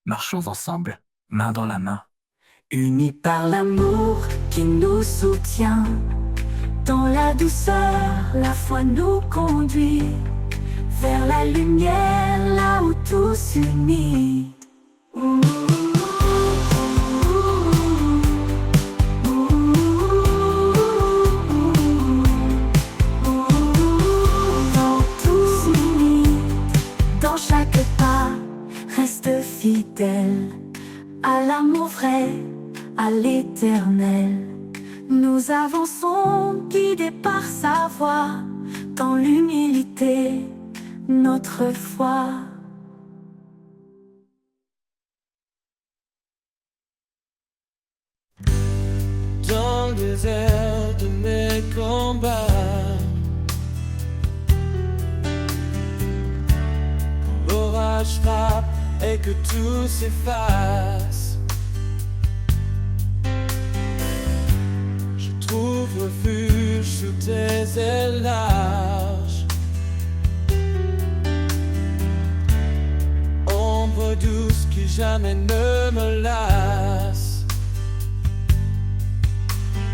Marchons ensemble, main dans la main. Unis par l'amour qui nous soutient. Dans la douceur, la foi nous conduit vers la lumière, là où tout s'unit. Dans tout s'unit, dans chaque pas, reste fidèle à l'amour vrai, à l'éternel. Nous avançons guidés par sa voix, dans l'humilité, notre foi. Dans le désert de mes combats, l'orage frappe et que tout s'efface. Je trouve refuge sous tes ailes larges. Ombre douce qui jamais ne me lasse.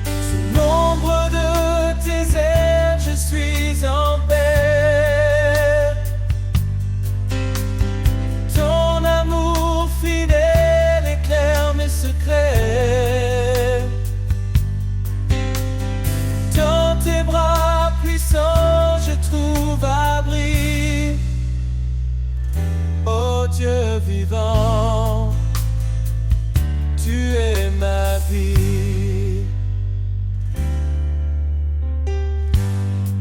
Sous l'ombre de tes ailes, je suis en paix. Ton amour fidèle éclaire mes secrets. Dans tes bras puissants, je trouve abri. Ô Dieu vivant, tu es ma vie.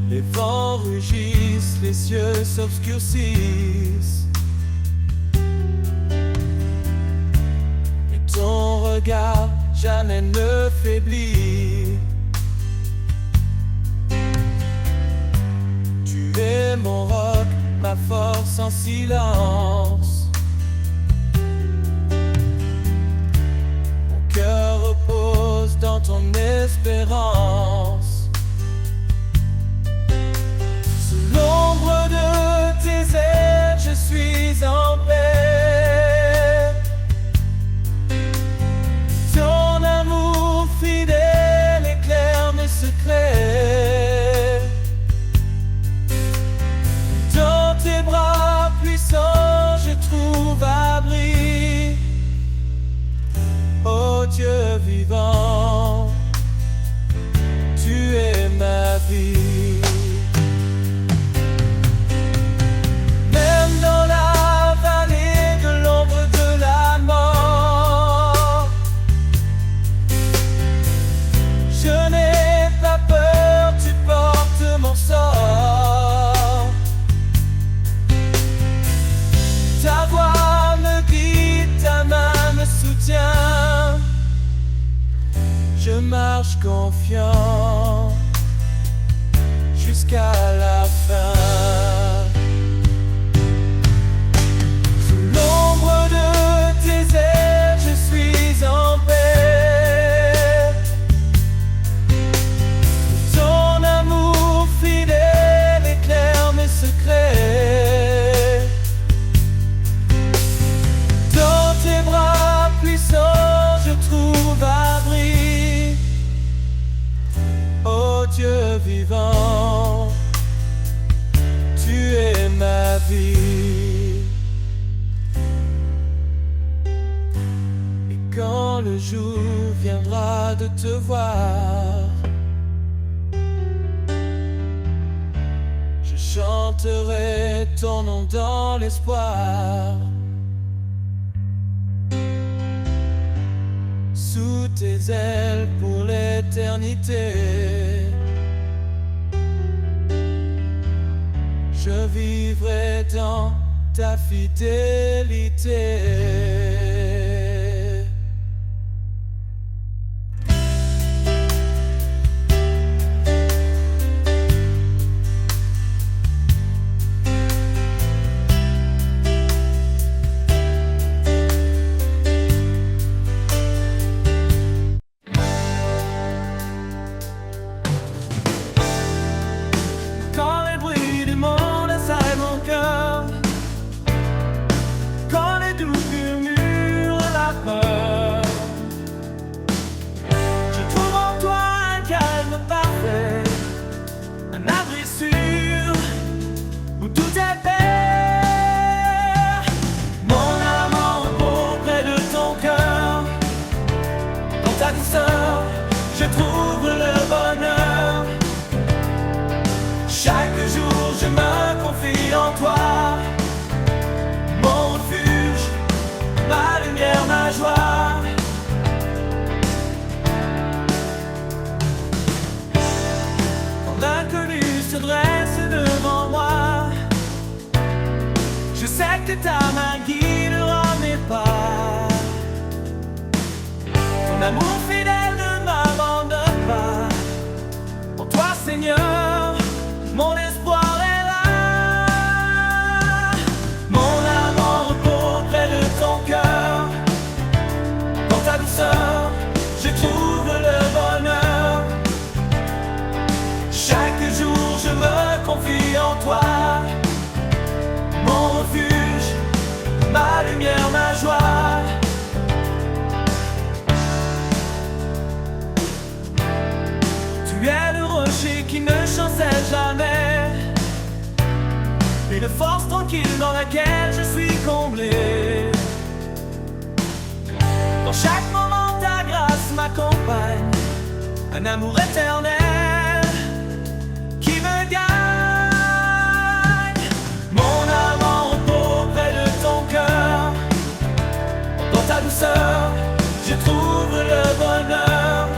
Les vents rugissent, les cieux s'obscurcissent. Mais ton regard jamais ne faiblit. Tu es mon roc, ma force en silence. Mon cœur repose dans ton espérance. Sous l'ombre de tes ailes, je suis en paix. Ton amour fidèle éclaire mes secrets. Dans tes bras puissants, je trouve abri. marche confiant jusqu'à la fin. Sous l'ombre de tes ailes, je suis en paix. Ton amour fidèle éclaire mes secrets. Dans tes bras puissants, je trouve abri. Ô Dieu vivant, tu es ma vie. Et quand le jour viendra de te voir, je chanterai ton nom dans l'espoir. Sous tes ailes pour l'éternité, je vivrai dans ta fidélité. Quand les bruits du monde assaillent mon cœur, quand les doutes murmurent la peur, je trouve en toi un calme parfait, un abri sûr où tout est paix. Mon âme repose près de ton cœur, dans ta douceur, je trouve le bonheur. Chaque jour je me confie en toi, mon refuge, ma lumière, ma joie. Quand l'inconnu se dresse devant moi, je sais que ta main guidera mes pas. Ton amour fidèle ne m'abandonne pas. Pour toi Seigneur, mon espoir est là. Mon âme en repos près de ton cœur. Dans ta douceur, je trouve le bonheur. Chaque jour, je me confie en toi. Mon refuge, ma lumière, ma joie. Tu es le rocher qui ne chancelle jamais, une force tranquille dans laquelle je suis comblé. Dans chaque moment ta grâce m'accompagne, un amour éternel qui me gagne. Mon âme en repos près de ton cœur, dans ta douceur, je trouve le bonheur.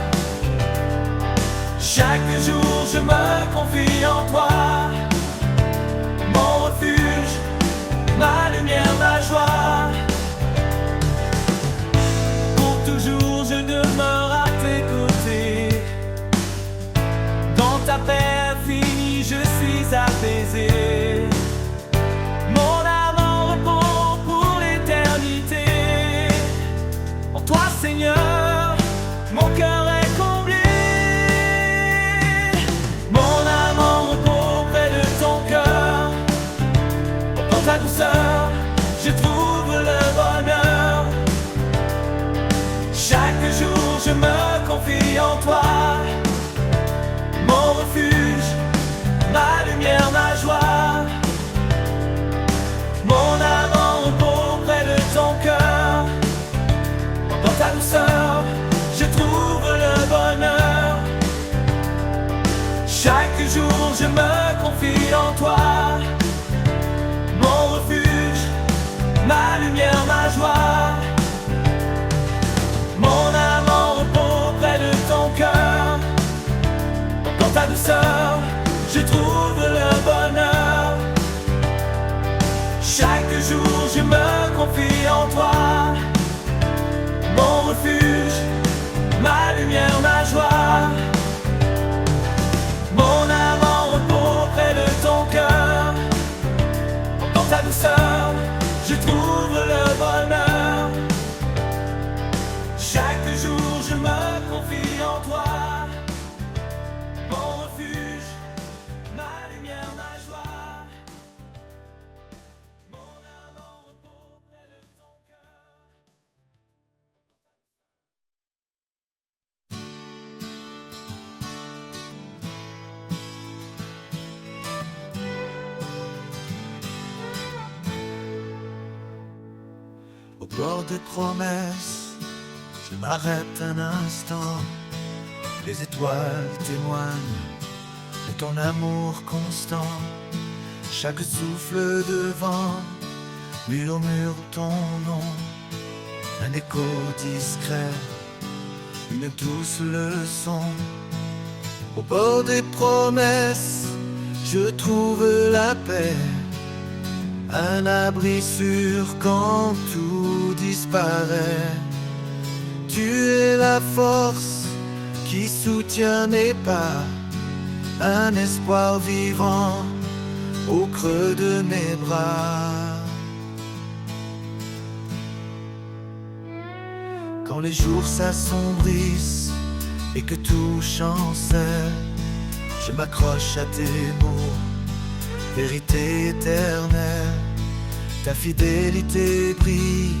Chaque jour je me confie en toi, mon refuge, ma lumière, ma joie. Pour toujours je demeure à tes côtés, dans ta paix infinie je suis apaisé. Mon âme en repos pour l'éternité. En toi Seigneur, mon cœur est comblé. Ta douceur, je trouve le bonheur. Chaque jour je me confie en toi, mon refuge, ma lumière, ma joie. Mon âme en repos près de ton cœur. Dans ta douceur, je trouve le bonheur. Chaque jour je me confie en toi, mon refuge, ma lumière, ma joie. Mon âme en repos près de ton cœur. Dans ta douceur, je trouve le bonheur. Chaque jour je me confie en toi, mon refuge, ma lumière, ma joie. bord des promesses, je m'arrête un instant. Les étoiles témoignent de ton amour constant. Chaque souffle de vent murmure ton nom. Un écho discret, une douce leçon. Au bord des promesses, je trouve la paix. Un abri sûr quand tout disparaît. Tu es la force qui soutient mes pas. Un espoir vivant au creux de mes bras. Quand les jours s'assombrissent et que tout chancelle, je m'accroche à tes mots, vérité éternelle. Ta fidélité brille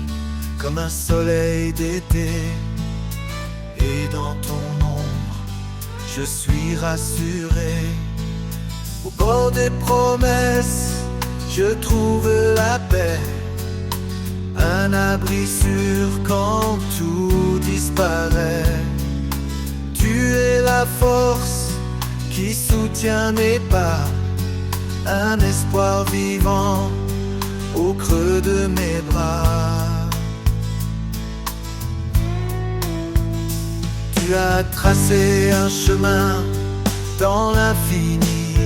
comme un soleil d'été, et dans ton ombre, je suis rassuré. Au bord des promesses, je trouve la paix. Un abri sûr quand tout disparaît. Tu es la force qui soutient mes pas. Un espoir vivant au creux de mes bras. Tu as tracé un chemin dans l'infini,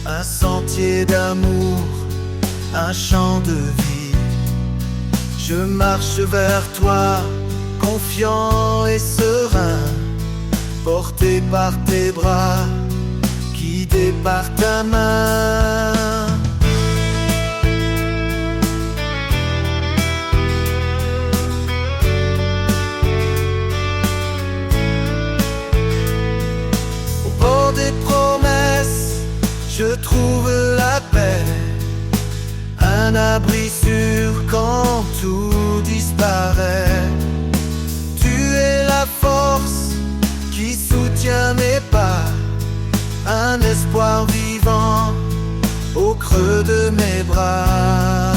un sentier d'amour, un champ de vie. Je marche vers toi, confiant et serein, porté par tes bras, guidé par ta main. Au bord des promesses, je trouve la paix. Un abri sûr quand tout disparaît. Tu es la force qui soutient mes pas. Un espoir vivant au creux de mes bras.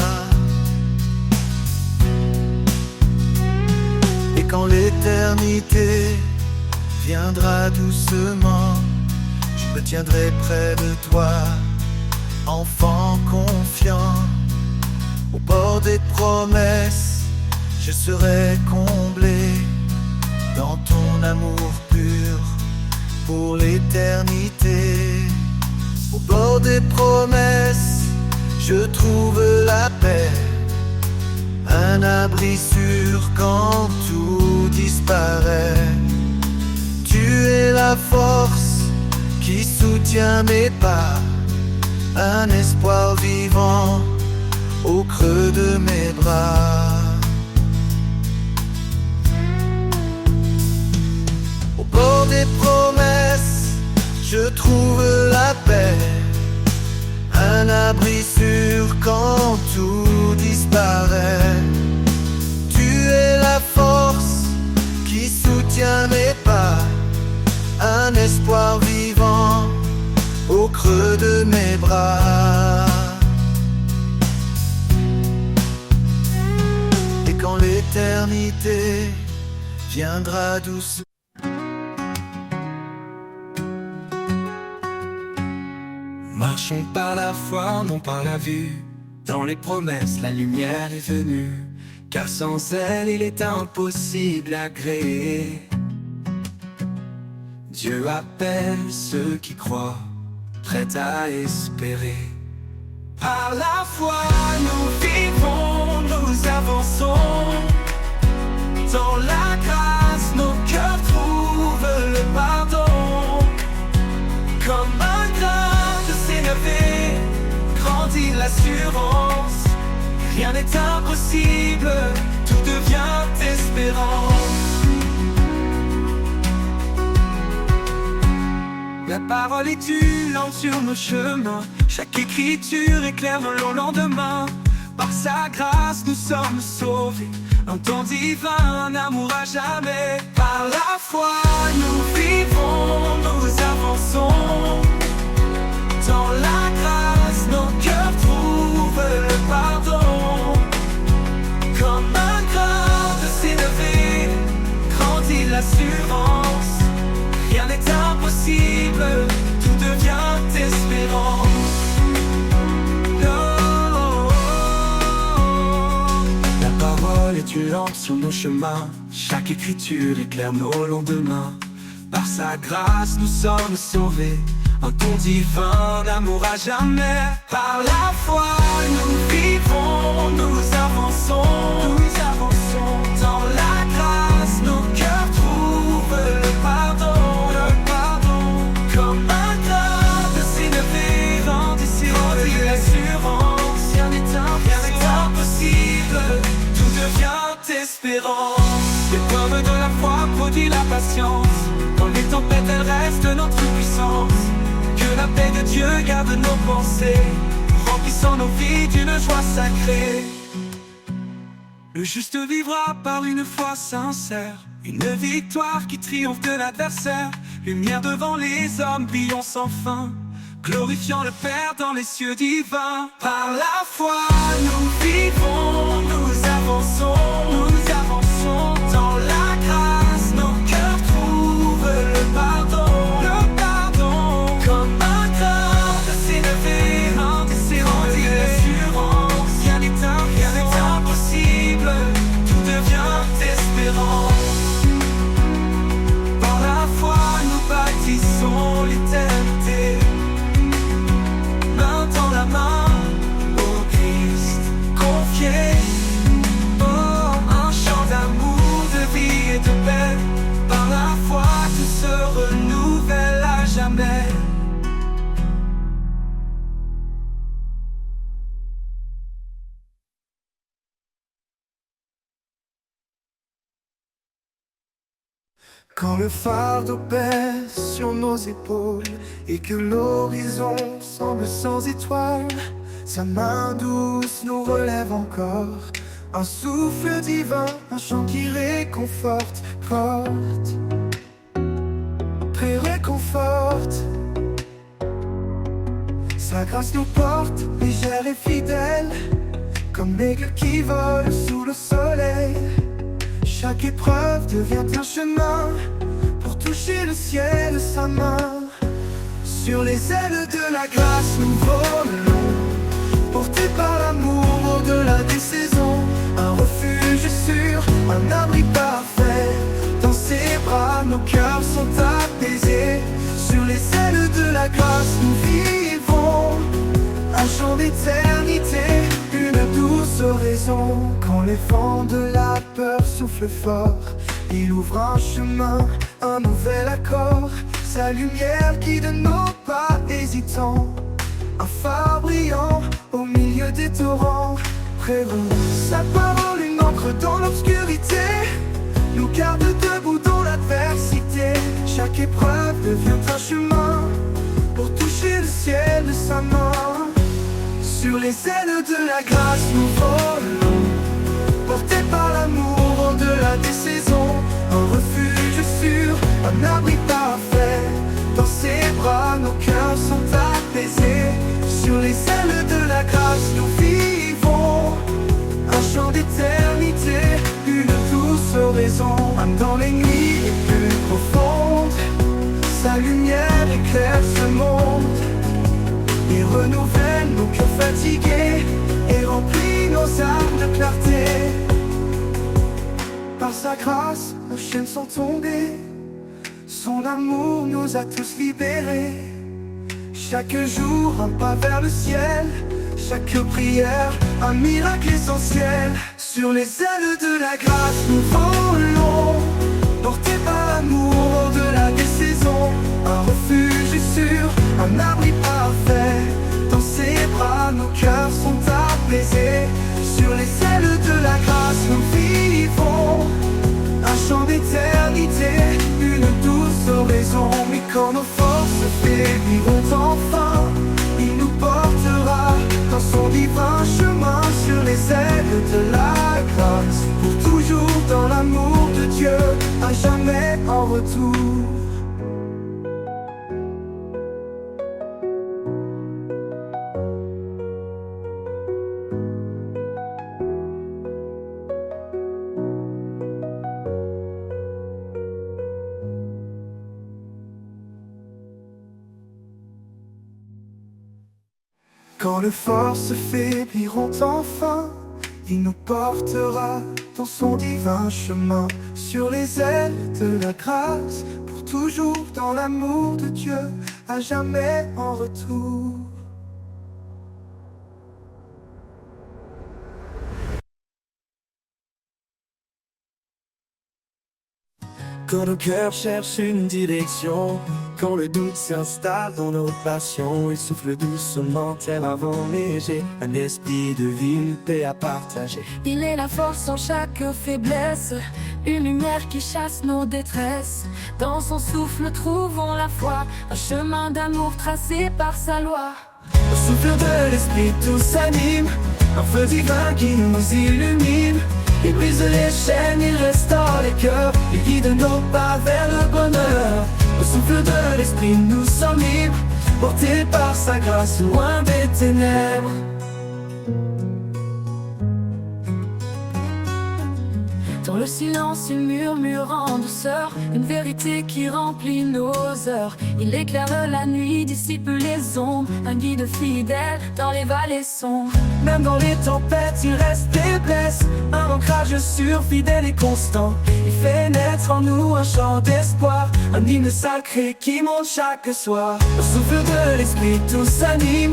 Et quand l'éternité viendra doucement, je me tiendrai près de toi, enfant confiant. Au bord des promesses, je serai comblé dans ton amour pur pour l'éternité. Au bord des promesses, je trouve la paix. Un abri sûr quand tout disparaît. Tu es la force qui soutient mes pas. Un espoir vivant au creux de mes bras. Au bord des promesses, je trouve la paix. Un abri sûr quand tout disparaît. Tu es la force qui soutient mes pas. Un espoir vivant au creux de mes bras. Et quand l'éternité viendra doucement, marchons par la foi, non par la vue. Dans les promesses, la lumière est venue, car sans elle, il est impossible à créer. Dieu appelle ceux qui croient, prêts à espérer. Par la foi, nous vivons, nous avançons. Dans la grâce, nos cœurs trouvent le pardon. Comme un grain de sénévé, grandit l'assurance. Rien n'est impossible, tout devient espérance. La parole est une lampe sur nos chemins. Chaque écriture éclaire nos lendemains. Par sa grâce nous sommes sauvés. Un temps divin, un amour à jamais. Par la foi nous vivons, nous avançons. Dans la grâce nos cœurs trouvent le pardon. Comme l'assurance. Rien n'est impossible, tout devient espérance. Oh. La parole est une lampe sur nos chemins, chaque écriture éclaire nos lendemains. Par sa grâce nous sommes sauvés, un don divin d'amour à jamais. Par la foi nous vivons, nous avançons dans la grâce, nos cœurs trouvent le pardon. Comme un cloud s'élever, rendit l'assurance. Rien n'est impossible, tout devient espérance. Les pommes de la foi produit la patience, dans les tempêtes elle reste notre puissance. Que la paix de Dieu garde nos pensées, remplissant nos vies d'une joie sacrée. Le juste vivra par une foi sincère, une victoire qui triomphe de l'adversaire. Lumière devant les hommes, brillons sans fin, glorifiant le Père dans les cieux divins. Par la foi nous vivons, nous avançons dans la grâce, nos cœurs trouvent le pardon. Comme un cloud s'élever, rendit l'assurance. Rien n'est impossible, tout devient espérance. Par la foi nous bâtissons l'éternité, main dans la main au Christ confié. Oh, un chant d'amour, de vie et de paix. Par la foi tout se renouvelle à jamais. Quand le fardeau pèse sur nos épaules et que l'horizon semble sans étoile, sa main douce nous relève encore. Un souffle divin, un chant qui réconforte, porte, réconforte. Sa grâce nous porte, légère et fidèle, comme l'aigle qui vole sous le soleil. Chaque épreuve devient un chemin pour toucher le ciel de sa main. Sur les ailes de la grâce nous volons, portés par l'amour au-delà des saisons. Un refuge sûr, un abri parfait. Dans ses bras nos cœurs sont apaisés. Sur les ailes de la grâce nous vivons un chant d'éternité, une douce oraison. Quand les vents de la peur soufflent fort, il ouvre un chemin, un nouvel accord. Sa lumière guide nos pas hésitants, un phare brillant au milieu des torrents. Prévenu, sa parole une encre dans l'obscurité, nous garde debout dans l'adversité. Chaque épreuve devient un chemin pour toucher le ciel de sa main. Sur les ailes de la grâce nous volons, portés par l'amour au-delà des saisons. Un refuge sûr, un abri parfait. Dans ses bras nos cœurs sont apaisés. Sur les ailes de la grâce nous vivons un chant d'éternité, une douce oraison. Même dans les nuits les plus profondes, sa lumière éclaire ce monde et renouvelle nos cœurs fatigués et remplit nos âmes de clarté. Par sa grâce, nos chaînes sont tombées, son amour nous a tous libérés. Chaque jour, un pas vers le ciel, chaque prière, un miracle essentiel. Sur les ailes de la grâce, nous volons, portés par l'amour au-delà des saisons. Un refuge sûr, un abri parfait. Dans ses bras, nos cœurs sont apaisés. Sur les ailes de la grâce, nous vivons un chant d'éternité, une douce oraison. Mais quand nos forces faibliront enfin, il nous portera dans son divin chemin. Sur les ailes de la grâce, pour toujours dans l'amour de Dieu, à jamais en retour. Quand les forces faibliront enfin, il nous portera dans son divin chemin, sur les ailes de la grâce, pour toujours dans l'amour de Dieu, à jamais en retour. Quand nos cœurs cherchent une direction, quand le doute s'installe dans nos passions, il souffle doucement, tel un vent léger, un esprit de vie, une paix à partager. Il est la force en chaque faiblesse, une lumière qui chasse nos détresses. Dans son souffle trouvons la foi, un chemin d'amour tracé par sa loi. Au souffle de l'esprit tout s'anime, un feu divin qui nous illumine. Il brise les chaînes, il restaure les cœurs, il guide nos pas vers le bonheur. Au souffle de l'esprit nous sommes libres, portés par sa grâce loin des ténèbres. Dans le silence, il murmure en douceur une vérité qui remplit nos heures. Il éclaire la nuit, dissipe les ombres, un guide fidèle dans les vallées sombres. Même dans les tempêtes, il reste des blesses, un ancrage sûr, fidèle et constant. Il fait naître en nous un chant d'espoir, un hymne sacré qui monte chaque soir. Au souffle de l'esprit tout s'anime,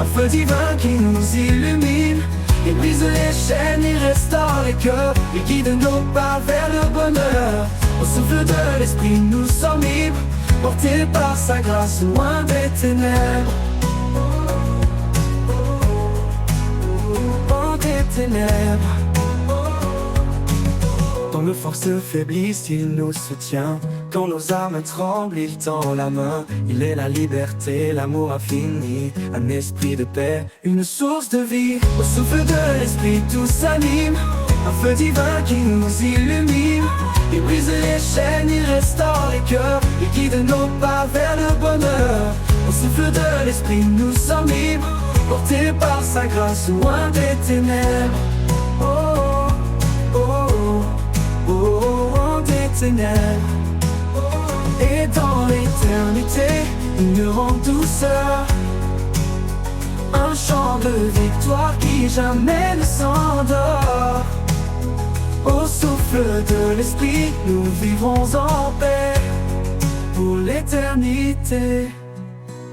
un feu divin qui nous illumine. Il brise les chaînes, il restaure les cœurs, il guide nos pas vers le bonheur. Au souffle de l'esprit nous sommes libres, portés par sa grâce loin des ténèbres. Loin des ténèbres. Quand nos forces faiblissent, il nous soutient. Quand nos âmes tremblent, il tend la main. Il est la liberté, l'amour infini, un esprit de paix, une source de vie. Au souffle de l'esprit tout s'anime, un feu divin qui nous illumine. Il brise les chaînes, il restaure les cœurs, il guide nos pas vers le bonheur. Au souffle de l'esprit nous sommes libres, portés par sa grâce loin des ténèbres. Oh, oh, oh, oh, oh, des ténèbres. Et dans l'éternité, une grande douceur, un chant de victoire qui jamais ne s'endort. Au souffle de l'esprit, nous vivrons en paix pour l'éternité,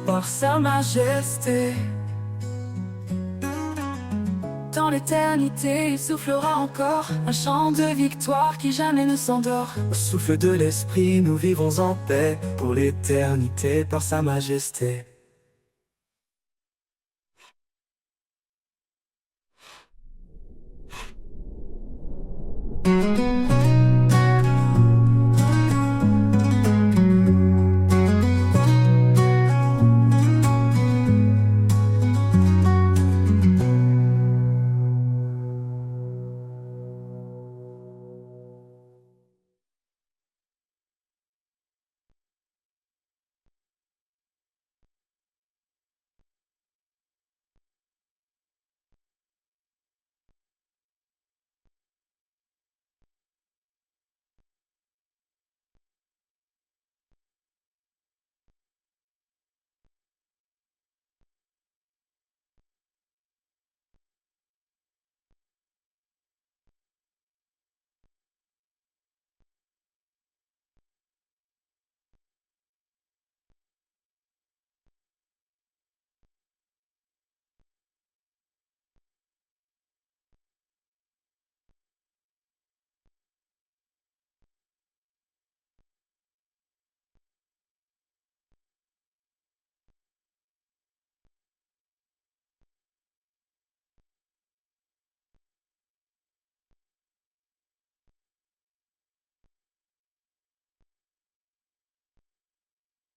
par sa majesté. Dans l'éternité, il soufflera encore un chant de victoire qui jamais ne s'endort. Au souffle de l'esprit, nous vivrons en paix pour l'éternité, par sa majesté.